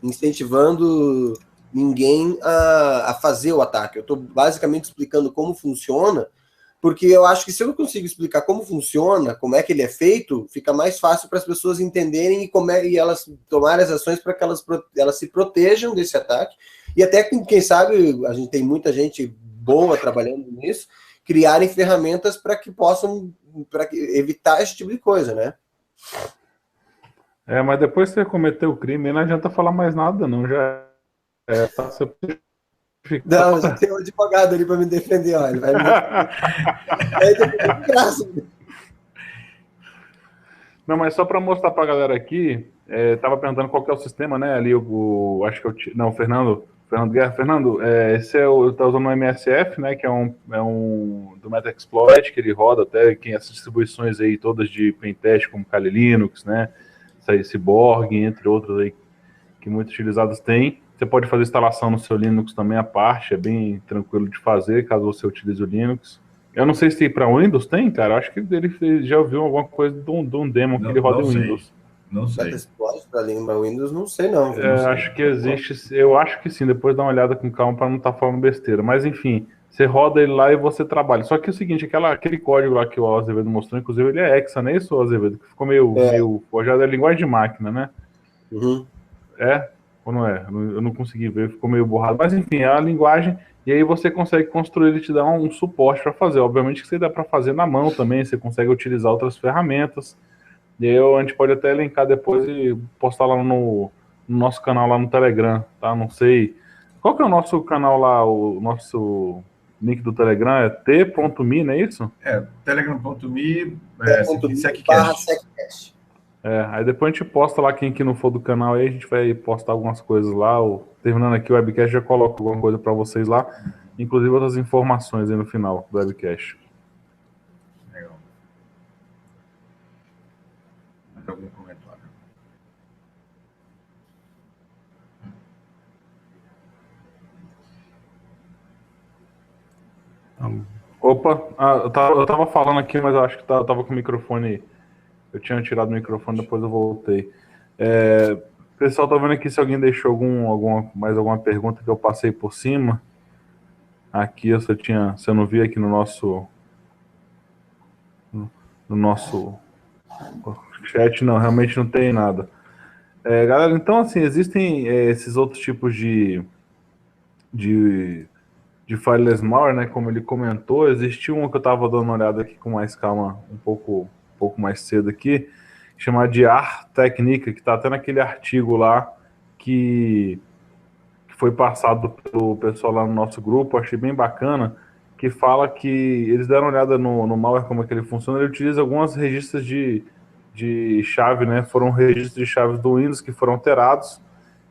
incentivando ninguém a fazer o ataque. Eu estou basicamente explicando como funciona, porque eu acho que se eu consigo explicar como funciona, como é que ele é feito, fica mais fácil para as pessoas entenderem e elas tomarem as ações para que elas se protejam desse ataque. E até, quem sabe, a gente tem muita gente boa trabalhando nisso, criarem ferramentas para que possam evitar esse tipo de coisa, né? Mas depois que você cometeu o crime, não adianta falar mais nada, não. Já tá. Não, já tem um advogado ali para me defender, olha. Vai me... Aí depois, graça. Não, mas só para mostrar para a galera aqui, tava perguntando qual que é o sistema, né? Ali acho que não, o Fernando Guerra. Fernando, esse tá usando o MSF, né? Que é um do Metaxploit, que ele roda até essas distribuições aí todas de pentest, como Kali Linux, né? Cyborg, entre outros aí que muito utilizados têm. Você pode fazer instalação no seu Linux também à parte, é bem tranquilo de fazer, caso você utilize o Linux. Eu não sei se para Windows tem, cara. Acho que ele já ouviu alguma coisa de um demo que ele roda em Windows. Não sei. Metasploit para língua Windows, não sei não. Acho que existe, eu acho que sim, depois dá uma olhada com calma para não estar falando besteira. Mas enfim, você roda ele lá e você trabalha. Só que é o seguinte, aquele código lá que o Azevedo mostrou, inclusive ele é hexa, não é isso, Azevedo? Que ficou meio forjado, é linguagem de máquina, né? Uhum. É? Ou não é? Eu não consegui ver, ficou meio borrado. Mas enfim, é a linguagem, e aí você consegue construir, ele te dá um suporte para fazer. Obviamente que você dá para fazer na mão também, você consegue utilizar outras ferramentas. E aí a gente pode até linkar depois e postar lá no nosso canal lá no Telegram, tá? Não sei. Qual que é o nosso canal lá, o nosso link do Telegram? É t.me, não é isso? telegram.me /seccast. Aí depois a gente posta lá, quem que não for do canal aí, a gente vai postar algumas coisas lá. Terminando aqui o webcast, já coloco alguma coisa para vocês lá, inclusive outras informações aí no final do webcast. Legal. Mais algum comentário? Opa, eu tava falando aqui, mas eu acho que eu tava com o microfone. Eu tinha tirado o microfone, depois eu voltei. Pessoal, tô vendo aqui se alguém deixou mais alguma pergunta que eu passei por cima. Aqui, se eu não vi aqui no nosso chat, não, realmente não tem nada. Galera, então, assim, existem esses outros tipos de fileless malware, né? Como ele comentou, existiu um que eu estava dando uma olhada aqui com mais calma, um pouco mais cedo aqui, chamado de AR-Technica, que está até naquele artigo lá que foi passado pelo pessoal lá no nosso grupo, achei bem bacana, que fala que eles deram uma olhada no malware, como é que ele funciona, ele utiliza algumas registros de chave, né? Foram registros de chaves do Windows que foram alterados,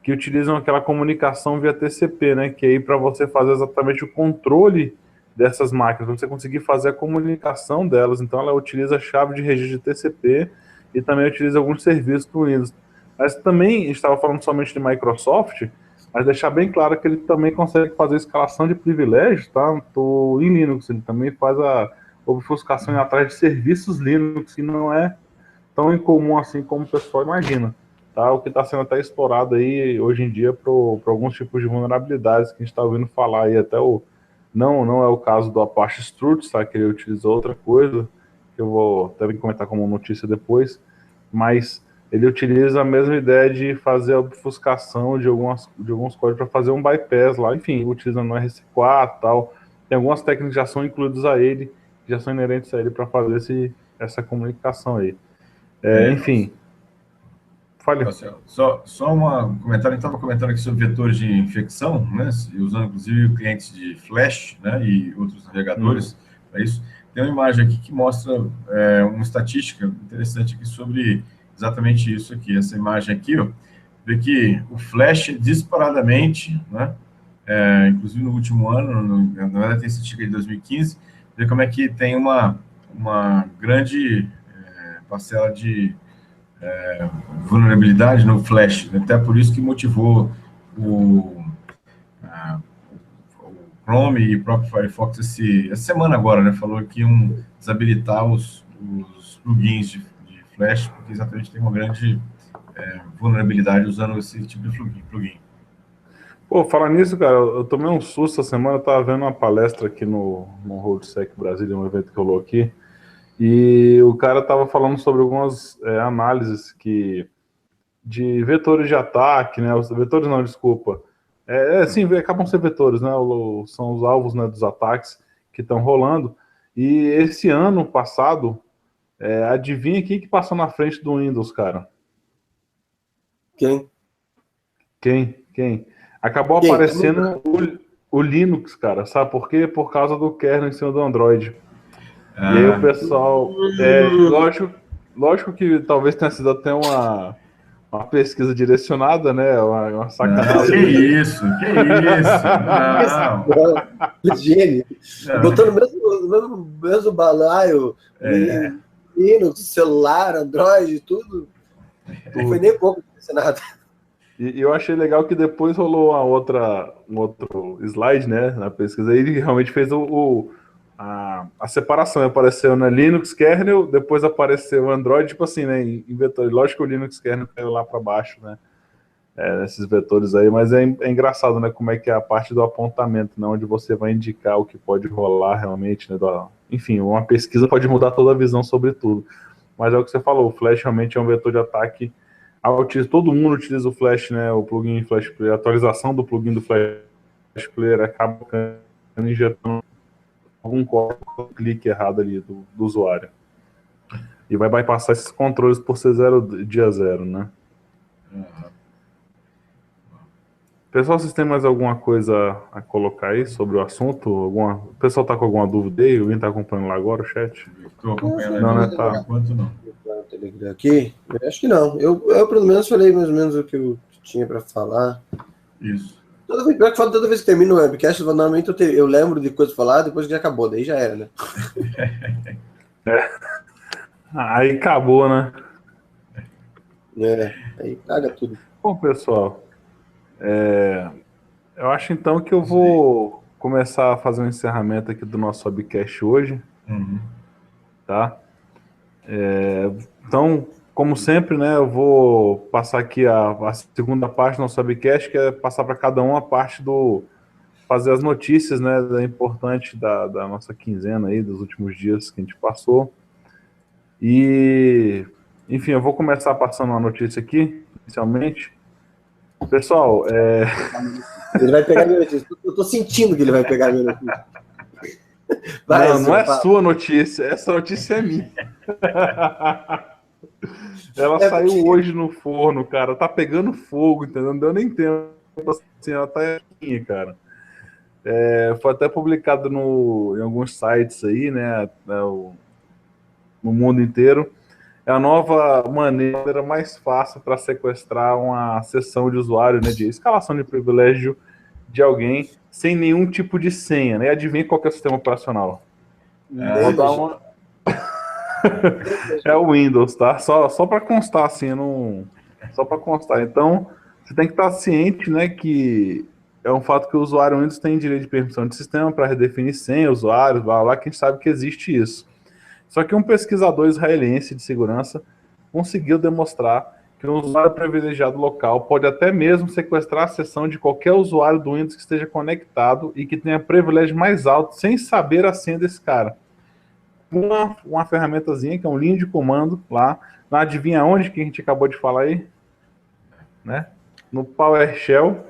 que utilizam aquela comunicação via TCP, né? Que aí para você fazer exatamente o controle dessas máquinas, para você conseguir fazer a comunicação delas. Então ela utiliza a chave de registro de TCP e também utiliza alguns serviços do Windows. Mas também estava falando somente de Microsoft, mas deixar bem claro que ele também consegue fazer escalação de privilégios, tá? Em Linux, ele também faz a obfuscação atrás de serviços Linux, que não é tão incomum assim como o pessoal imagina. Tá? O que está sendo até explorado aí hoje em dia para alguns tipos de vulnerabilidades que a gente está ouvindo falar aí, até não é o caso do Apache Struts, tá? Que ele utilizou outra coisa, que eu vou até comentar como notícia depois, mas ele utiliza a mesma ideia de fazer a obfuscação de alguns códigos para fazer um bypass lá, enfim, utilizando no RC4 e tal. Tem algumas técnicas que já são incluídas a ele, que já são inerentes a ele para fazer essa comunicação aí. Enfim. Fale. Só um comentário, a gente estava comentando aqui sobre vetores de infecção, né, usando inclusive clientes de Flash, né, e outros navegadores para isso. Tem uma imagem aqui que mostra uma estatística interessante aqui sobre exatamente isso aqui. Essa imagem aqui, ó, vê que o Flash disparadamente, né, inclusive no último ano, na verdade tem estatística de 2015, vê como é que tem uma grande parcela de vulnerabilidade no Flash, né? Até por isso que motivou o Chrome e o próprio Firefox essa semana agora, né? Falou que iam desabilitar os plugins de Flash, porque exatamente tem uma grande vulnerabilidade usando esse tipo de plugin. Pô, falar nisso, cara, eu tomei um susto essa semana, eu tava vendo uma palestra aqui no RoadSec Brasília, um evento que rolou aqui, e o cara estava falando sobre algumas análises de vetores de ataque, né? Os vetores não, desculpa. Sim, acabam sendo vetores, né? São os alvos, né, dos ataques que estão rolando. E esse ano passado, adivinha quem que passou na frente do Windows, cara? Quem? Quem? Acabou aparecendo o Linux, cara. Sabe por quê? Por causa do kernel em cima do Android. E aí o pessoal... lógico que talvez tenha sido até uma pesquisa direcionada, né? Uma sacanagem. Que isso? Não. Gênio. Botou no mesmo balaio, Linux, celular, Android, tudo. Não foi nem pouco nada. E eu achei legal que depois rolou um outro slide, né? Na pesquisa, e ele realmente fez a separação. Apareceu na Linux kernel, depois apareceu o Android, tipo assim, né? Em vetores. Lógico que o Linux kernel caiu lá para baixo, né? Nesses vetores aí, mas é engraçado, né? Como é que é a parte do apontamento, né? Onde você vai indicar o que pode rolar realmente, né? Enfim, uma pesquisa pode mudar toda a visão sobre tudo. Mas é o que você falou, o Flash realmente é um vetor de ataque. Todo mundo utiliza o Flash, né? O plugin Flash Player, a atualização do plugin do Flash Player acaba injetando algum clique errado ali do usuário. E vai bypassar esses controles por ser dia zero, né? Pessoal, vocês têm mais alguma coisa a colocar aí sobre o assunto? O pessoal tá com alguma dúvida aí? Alguém tá acompanhando lá agora o chat? Estou acompanhando não, né? Tá. Enquanto não. Aqui, eu acho que não. Eu pelo menos falei mais ou menos o que eu tinha para falar. Isso. Toda vez que termino o webcast, normalmente eu lembro de coisa pra falar, depois que já acabou, daí já era, né? Aí acabou, né? Aí caga tudo. Bom, pessoal, eu acho então que eu vou começar a fazer um encerramento aqui do nosso webcast hoje, tá? Então, como sempre, né, eu vou passar aqui a segunda parte do nosso webcast, que é passar para cada um a parte fazer as notícias, né, importante da nossa quinzena aí, dos últimos dias que a gente passou. E, enfim, eu vou começar passando uma notícia aqui, inicialmente. Pessoal, Ele vai pegar minha notícia. Eu tô sentindo que ele vai pegar minha notícia. Não é sua notícia, essa notícia é minha. Ela saiu hoje no forno, cara. Tá pegando fogo, entendeu? Não deu nem tempo. Assim, ela tá aqui, cara. Foi até publicado em alguns sites aí, né? No mundo inteiro. É a nova maneira mais fácil para sequestrar uma sessão de usuário, né? De escalação de privilégio de alguém sem nenhum tipo de senha, né? Adivinha qual que é o sistema operacional? Vou dar uma... É o Windows, tá? Só para constar, assim, só para constar. Então, você tem que estar ciente, né, que é um fato que o usuário Windows tem direito de permissão de sistema para redefinir senha, usuários, blá, blá, que a gente sabe que existe isso. Só que um pesquisador israelense de segurança conseguiu demonstrar que um usuário privilegiado local pode até mesmo sequestrar a sessão de qualquer usuário do Windows que esteja conectado e que tenha privilégio mais alto sem saber a senha desse cara. Uma ferramentazinha, que é um linha de comando lá. Adivinha onde que a gente acabou de falar aí? Né? No PowerShell.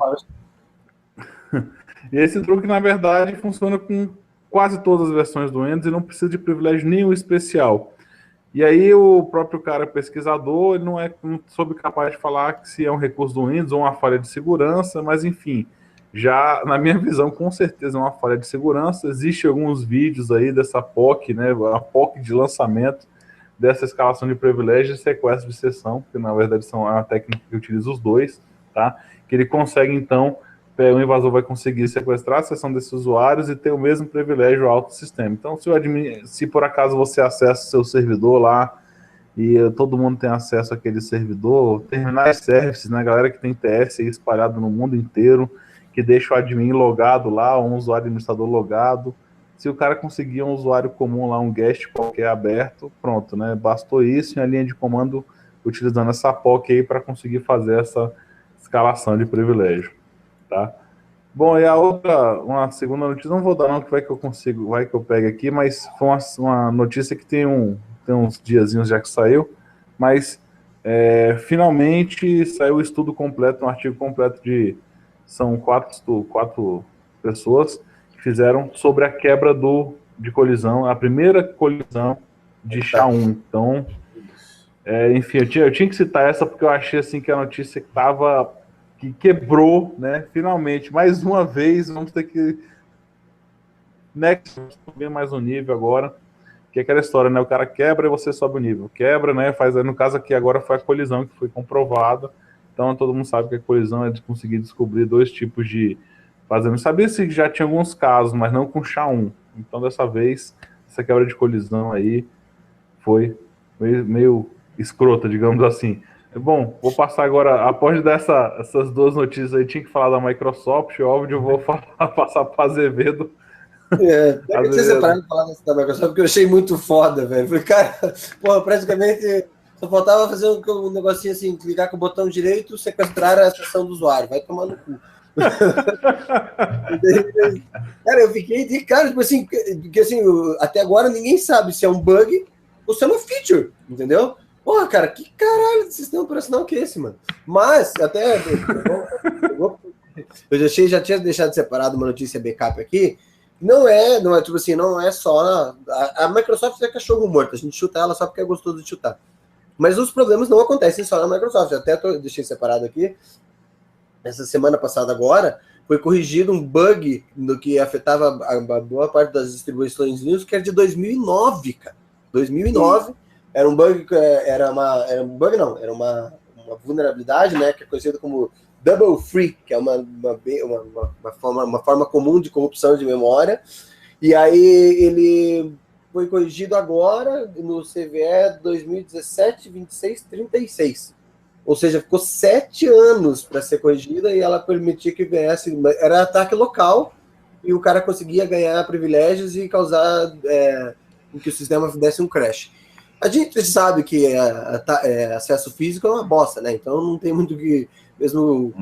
E esse truque, na verdade, funciona com quase todas as versões do Windows e não precisa de privilégio nenhum especial. E aí o próprio cara pesquisador, ele não soube capaz de falar que se é um recurso do Windows ou uma falha de segurança, mas enfim, já na minha visão, com certeza é uma falha de segurança. Existem alguns vídeos aí dessa POC, né, a POC de lançamento dessa escalação de privilégio e sequestro de sessão, que na verdade é uma técnica que utiliza os dois, tá? Que ele consegue, então, o invasor vai conseguir sequestrar a sessão desses usuários e ter o mesmo privilégio alto do sistema. Então, se por acaso você acessa o seu servidor lá e todo mundo tem acesso àquele servidor, terminais services, né, galera que tem TS aí espalhado no mundo inteiro, que deixa o admin logado lá, um usuário administrador logado. Se o cara conseguir um usuário comum lá, um guest qualquer aberto, pronto, né? Bastou isso em a linha de comando utilizando essa POC aí para conseguir fazer essa escalação de privilégio, tá? Bom, e uma segunda notícia, não vou dar não, que vai que eu pegue aqui, mas foi uma notícia que tem uns diazinhos já que saiu, mas finalmente saiu o estudo completo, um artigo completo são quatro pessoas que fizeram sobre a quebra de colisão, a primeira colisão de SHA-1. Então, enfim, eu tinha que citar essa porque eu achei assim que a notícia que quebrou, né? Finalmente, mais uma vez, vamos ter que subir mais um nível agora, que é aquela história, né? O cara quebra e você sobe o nível. Quebra, né? Faz, no caso aqui agora foi a colisão que foi comprovada. Então todo mundo sabe que a colisão é de conseguir descobrir 2 tipos de fazendo. Sabia se já tinha alguns casos, mas não com SHA-1. Então dessa vez, essa quebra de colisão aí foi meio escrota, digamos assim. Bom, vou passar agora, após essas 2 notícias aí, tinha que falar da Microsoft, óbvio, eu vou passar para Azevedo. Eu tinha separado de falar da Microsoft, porque eu achei muito foda, velho. Falei, cara, porra, praticamente só faltava fazer um negocinho assim, clicar com o botão direito, sequestrar a sessão do usuário, vai tomar no cu. Cara, eu fiquei de cara, tipo assim, porque assim, até agora ninguém sabe se é um bug ou se é uma feature, entendeu? Porra, cara, que caralho de sistema operacional que é esse, mano? Mas, até eu já tinha deixado separado uma notícia backup aqui. Não é tipo assim, não é só a Microsoft é cachorro morto, a gente chuta ela só porque é gostoso de chutar. Mas os problemas não acontecem só na Microsoft. Até deixei separado aqui. Essa semana passada agora, foi corrigido um bug no que afetava a boa parte das distribuições Linux, que era de 2009, cara. 2009, era um bug, era uma vulnerabilidade, né, que é conhecida como Double Free, que é uma forma comum de corrupção de memória. E aí ele foi corrigido agora no CVE 2017-2636. Ou seja, ficou 7 anos para ser corrigida e ela permitia que ganhasse. Era ataque local e o cara conseguia ganhar privilégios e causar que o sistema desse um crash. A gente sabe que acesso físico é uma bosta, né? Então não tem muito que. Mesmo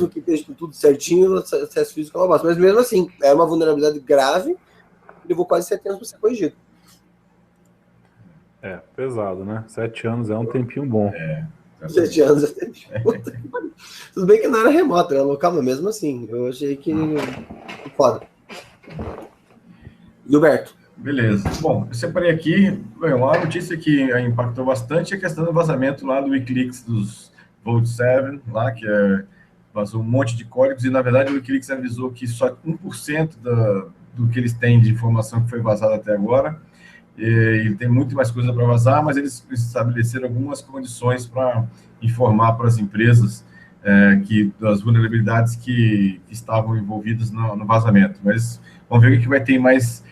que esteja tudo certinho, acesso físico é uma bosta. Mas mesmo assim, é uma vulnerabilidade grave e levou quase 7 anos para ser corrigido. É, pesado, né? 7 anos é um tempinho bom. 7 anos é tempinho. Tudo bem que não era remoto, era local, mas mesmo assim, eu achei que foda. Gilberto. Beleza. Bom, eu separei aqui uma notícia que impactou bastante a questão do vazamento lá do Wikileaks dos Vault 7, lá, que vazou um monte de códigos, e na verdade o Wikileaks avisou que só 1% do que eles têm de informação que foi vazada até agora, e tem muito mais coisa para vazar, mas eles estabeleceram algumas condições para informar para as empresas das vulnerabilidades que estavam envolvidas no vazamento. Mas vamos ver o que vai ter mais,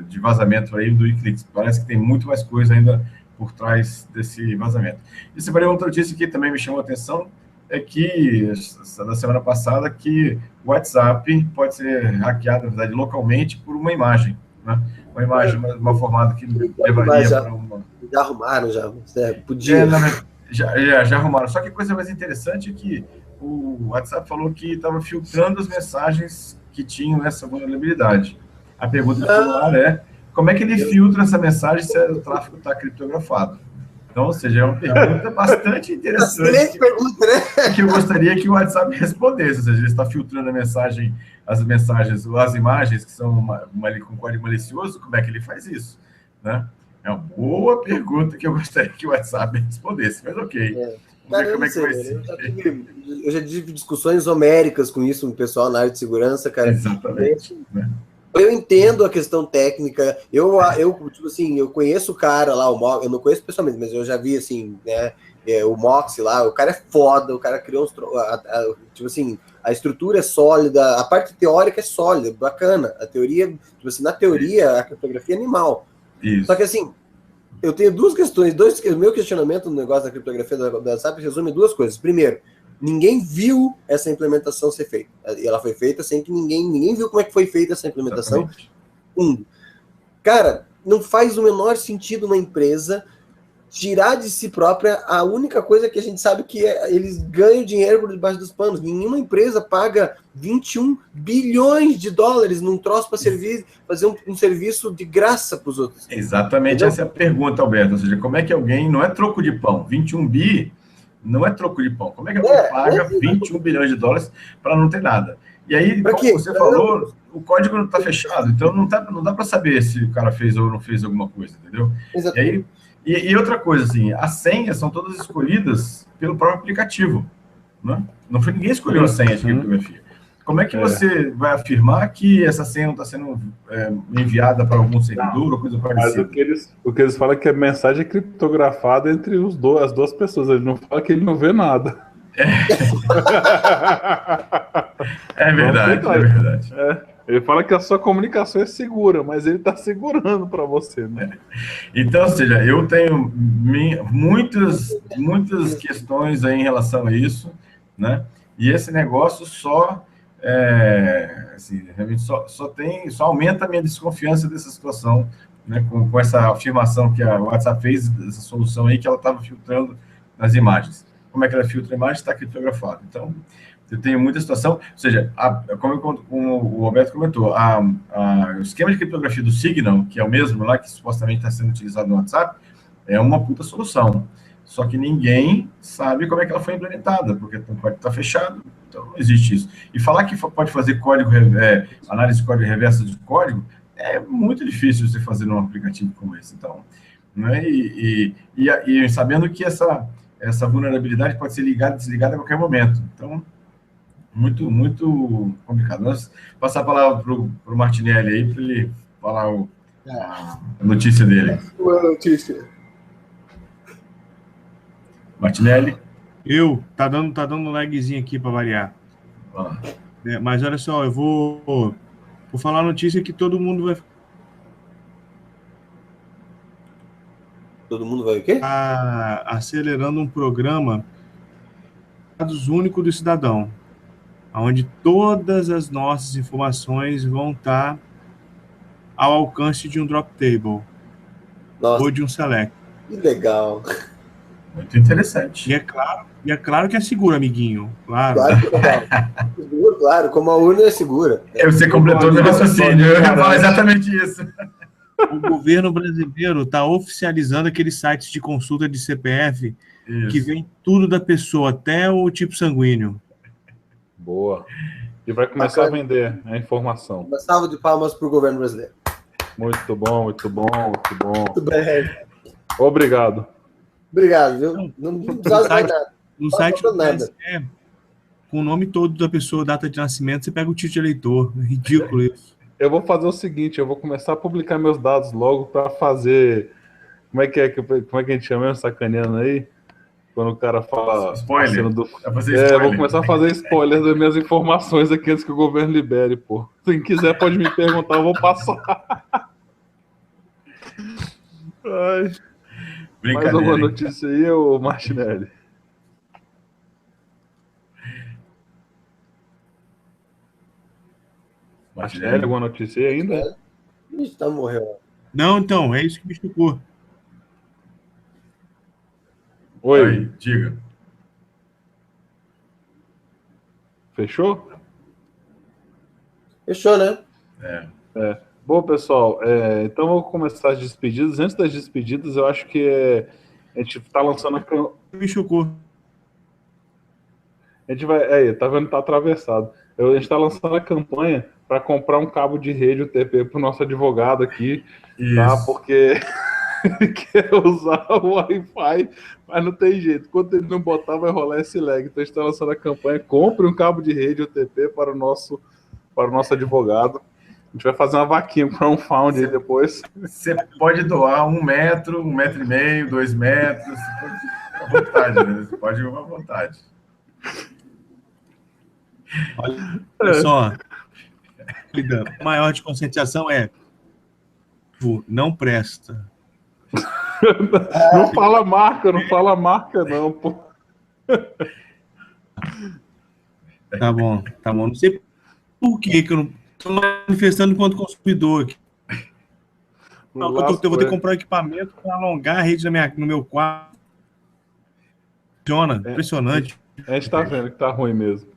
de vazamento aí do Wikileaks. Parece que tem muito mais coisa ainda por trás desse vazamento. E separei outra notícia que também me chamou a atenção, é que, na semana passada, que o WhatsApp pode ser hackeado, na verdade, localmente por uma imagem, né? Uma imagem, uma formada que levaria para uma... Já arrumaram, podia... Já arrumaram. Só que a coisa mais interessante é que o WhatsApp falou que estava filtrando as mensagens que tinham essa vulnerabilidade. A pergunta do celular é: como é que ele filtra essa mensagem se o tráfego está criptografado? Então, ou seja, é uma pergunta bastante interessante pergunta, né? que eu gostaria que o WhatsApp respondesse. Ou seja, ele está filtrando as imagens que são com código malicioso, como é que ele faz isso? Né? É uma boa pergunta que eu gostaria que o WhatsApp respondesse, mas ok. Cara, eu não sei, eu já tive discussões homéricas com isso no pessoal na área de segurança, cara. Exatamente. Né? Eu entendo a questão técnica, tipo assim, eu conheço o cara lá, eu não conheço pessoalmente, mas eu já vi, assim, né, o Moxie lá, o cara é foda, o cara criou tipo assim, a estrutura é sólida, a parte teórica é sólida, bacana, a teoria, tipo assim, na teoria, a criptografia é animal. Isso. Só que assim, eu tenho 2 questões, o meu questionamento no negócio da criptografia do WhatsApp resume 2 coisas. Primeiro, ninguém viu essa implementação ser feita. E ela foi feita sem que ninguém viu como é que foi feita essa implementação. Cara, não faz o menor sentido uma empresa tirar de si própria a única coisa que a gente sabe que eles ganham dinheiro por debaixo dos panos. Nenhuma empresa paga 21 bilhões de dólares num troço para fazer um serviço de graça para os outros. Exatamente. Entendeu? Essa é a pergunta, Alberto. Ou seja, como é que alguém... Não é troco de pão. 21 bi não é troco de pão. Como é que alguém paga 21 bilhões de dólares para não ter nada? E aí, como você falou, o código não está fechado. Então, não dá para saber se o cara fez ou não fez alguma coisa, entendeu? Exatamente. E outra coisa, assim, as senhas são todas escolhidas pelo próprio aplicativo. né? Não foi ninguém escolheu a senha de criptografia. Como é que você vai afirmar que essa senha não está sendo enviada para algum servidor ou coisa parecida? Mas o que eles falam é que a mensagem é criptografada entre as duas pessoas. Ele não fala que ele não vê nada. É verdade, é verdade. Ele fala que a sua comunicação é segura, mas ele está segurando para você, né? Então, ou seja, eu tenho muitas questões aí em relação a isso, né? E esse negócio assim, realmente só aumenta a minha desconfiança dessa situação, né? Com essa afirmação que a WhatsApp fez, essa solução aí que ela estava filtrando as imagens. Como é que ela filtra a imagem? Está criptografado. Então, eu tenho muita situação, ou seja, como o Roberto comentou, o esquema de criptografia do Signal, que é o mesmo lá que supostamente está sendo utilizado no WhatsApp, é uma puta solução. Só que ninguém sabe como é que ela foi implementada, porque o código está fechado, então não existe isso. E falar que pode fazer análise de código reversa de código é muito difícil você fazer num aplicativo como esse. Então, né? E sabendo que essa vulnerabilidade pode ser ligada e desligada a qualquer momento. Então, muito, muito complicado. Vamos passar a palavra para o Martinelli aí, para ele falar a notícia dele. Boa notícia. Martinelli? Tá dando um lagzinho aqui para variar. Mas olha só, eu vou falar a notícia que todo mundo vai... Todo mundo vai o quê? Acelerando um programa dados único do cidadão, onde todas as nossas informações vão estar ao alcance de um drop table. Nossa, ou de um select. Que legal. Muito interessante. E é claro que é seguro, amiguinho. Claro que é legal. Seguro, claro, como a urna é segura. Você completou meu raciocínio, eu ia falar exatamente isso. O governo brasileiro está oficializando aqueles sites de consulta de CPF que vem tudo da pessoa, até o tipo sanguíneo. Boa. E vai começar a vender a informação. Uma salva de palmas para o governo brasileiro. Muito bom, muito bom, muito bom. Muito bem. Obrigado. Obrigado, viu? Não precisava mais nada. No site do TSE, com o nome todo da pessoa, data de nascimento, você pega o título de eleitor. É ridículo isso. Eu vou fazer o seguinte, eu vou começar a publicar meus dados logo para fazer... Como é que a gente chama mesmo, sacaneando aí? Quando o cara fala... Spoiler. Eu vou começar a fazer spoiler das minhas informações aqui antes que o governo libere, pô. Quem quiser pode me perguntar, eu vou passar. Mais alguma notícia aí, ô Martinelli? Martinelli, alguma notícia aí ainda? Tá morrendo. Não, então, é isso que me chocou. Oi. Aí, diga. Fechou? Fechou, né? Bom, pessoal, então vou começar as despedidas. Antes das despedidas, eu acho que a gente está lançando a... Me chocou. A gente vai... tá vendo? Tá atravessado. A gente está lançando a campanha para comprar um cabo de rede UTP para o nosso advogado aqui, tá? Porque ele quer usar o Wi-Fi, mas não tem jeito. Quando ele não botar, vai rolar esse lag. Então a gente está lançando a campanha, compre um cabo de rede UTP para o nosso advogado. A gente vai fazer uma vaquinha para um crowdfunding aí depois. Você pode doar 1 metro, 1,5 metros, 2 metros, à vontade, né? Você pode ir à vontade. Olha só, a maior de conscientização é não presta. Não fala marca não, pô. Tá bom. Não sei por que eu não estou manifestando enquanto consumidor aqui. Eu vou ter que comprar um equipamento para alongar a rede no meu quarto. Funciona, impressionante. A gente tá vendo que tá ruim mesmo.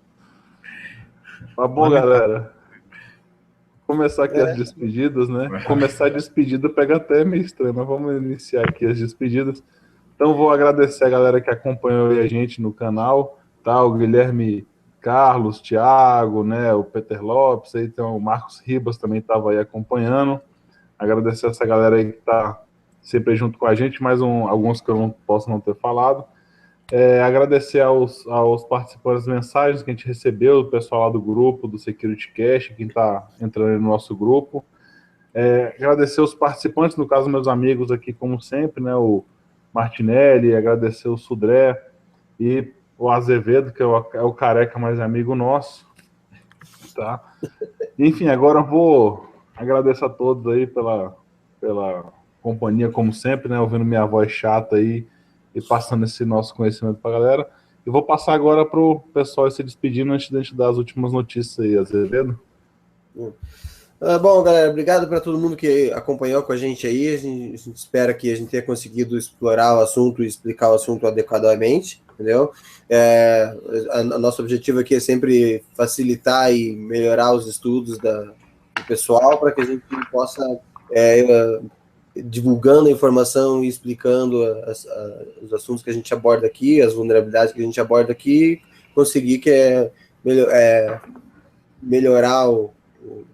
Tá bom, galera. Começar aqui as despedidas, né? Começar a despedida pega até meio estranho, mas vamos iniciar aqui as despedidas. Então vou agradecer a galera que acompanhou a gente no canal, tá? O Guilherme Carlos, Thiago, né? O Peter Lopes, aí tem o Marcos Ribas também estava aí acompanhando. Agradecer essa galera aí que tá sempre junto com a gente, mais alguns que eu não posso não ter falado. Agradecer aos participantes das mensagens que a gente recebeu, do pessoal lá do grupo, do Security Cash, quem está entrando no nosso grupo. Agradecer os participantes, no caso, meus amigos aqui, como sempre, né, o Martinelli, agradecer o Sudré e o Azevedo, que é o careca mais amigo nosso. Tá? Enfim, agora eu vou agradecer a todos aí pela companhia, como sempre, né, ouvindo minha voz chata aí, e passando esse nosso conhecimento para a galera. E vou passar agora para o pessoal se despedindo antes de a gente dar as últimas notícias aí, Azevedo. Bom, galera, obrigado para todo mundo que acompanhou com a gente aí. A gente espera que a gente tenha conseguido explorar o assunto e explicar o assunto adequadamente, entendeu? Nosso objetivo aqui é sempre facilitar e melhorar os estudos do pessoal para que a gente possa divulgando a informação e explicando os assuntos que a gente aborda aqui, as vulnerabilidades que a gente aborda aqui, conseguir melhorar,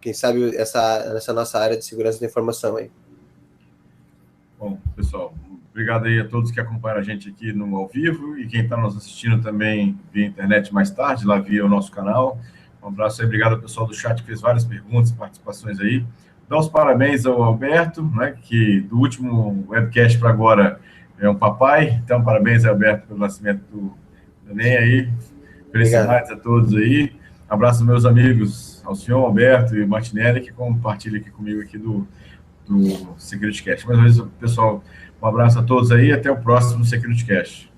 quem sabe, essa nossa área de segurança da informação aí. Bom, pessoal, obrigado aí a todos que acompanham a gente aqui no ao vivo e quem está nos assistindo também via internet mais tarde, lá via o nosso canal. Um abraço aí, obrigado ao pessoal do chat que fez várias perguntas, participações aí. Dar os parabéns ao Alberto, né, que do último webcast para agora é um papai. Então, parabéns, Alberto, pelo nascimento do neném aí. Felicidades a todos aí. Abraço aos meus amigos, ao senhor Alberto e Martinelli, que compartilham aqui comigo aqui do Security Cast. Mais uma vez, pessoal, um abraço a todos aí e até o próximo Security Cast.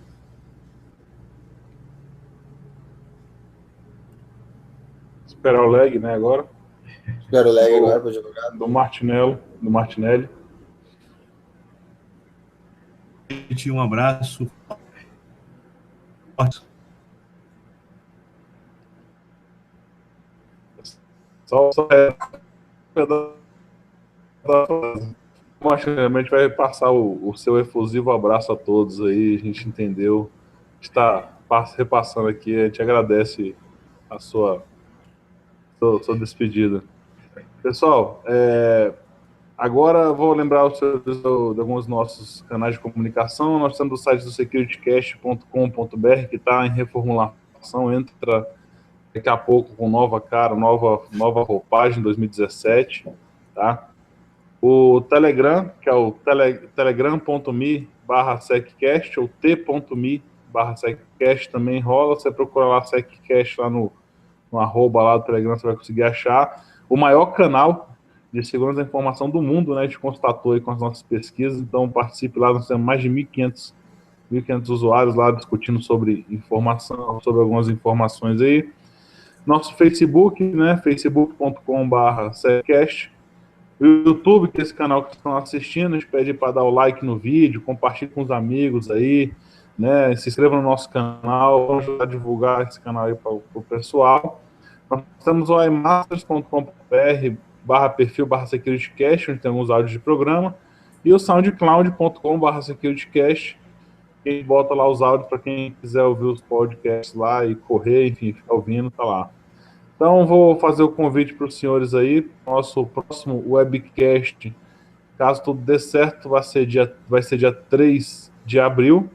Esperar o lag, né, agora. Espero o lag agora para jogar. Do Martinelli. Um abraço. Só a gente vai passar o seu efusivo abraço a todos aí, a gente entendeu, está repassando aqui, a gente agradece a sua despedida. Pessoal, agora vou lembrar os senhores de alguns nossos canais de comunicação. Nós temos o site do securitycast.com.br, que está em reformulação, entra daqui a pouco com nova cara, nova roupagem 2017, tá? O Telegram, que é o telegram.me/seccast ou t.me/seccast também rola. Você procura lá seccast lá no arroba lá do Telegram, você vai conseguir achar. O maior canal de segurança da informação do mundo, né? A gente constatou aí com as nossas pesquisas, então participe lá, nós temos mais de 1.500 usuários lá discutindo sobre informação, sobre algumas informações aí. Nosso Facebook, né? facebook.com/seccast. O YouTube, que é esse canal que estão assistindo, a gente pede para dar o like no vídeo, compartilhe com os amigos aí, né? Se inscreva no nosso canal, vamos ajudar a divulgar esse canal aí para o pessoal. Nós temos o imasters.com.br/perfil/securitycast, onde tem alguns áudios de programa, e o soundcloud.com/securitycast, que bota lá os áudios para quem quiser ouvir os podcasts lá e correr, enfim, ficar ouvindo, tá lá. Então, vou fazer o convite para os senhores aí. Nosso próximo webcast, caso tudo dê certo, vai ser dia 3 de abril,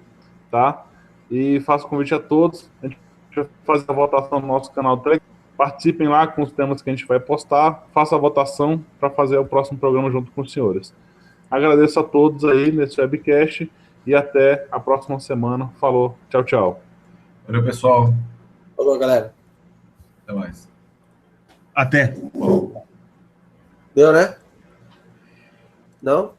tá? E faço o convite a todos. A gente vai fazer a votação no nosso canal do Telegram. Participem lá com os temas que a gente vai postar. Faça a votação para fazer o próximo programa junto com os senhores. Agradeço a todos aí nesse webcast e até a próxima semana. Falou, tchau, tchau. Valeu, pessoal. Falou, galera. Até mais. Até. Deu, né? Não?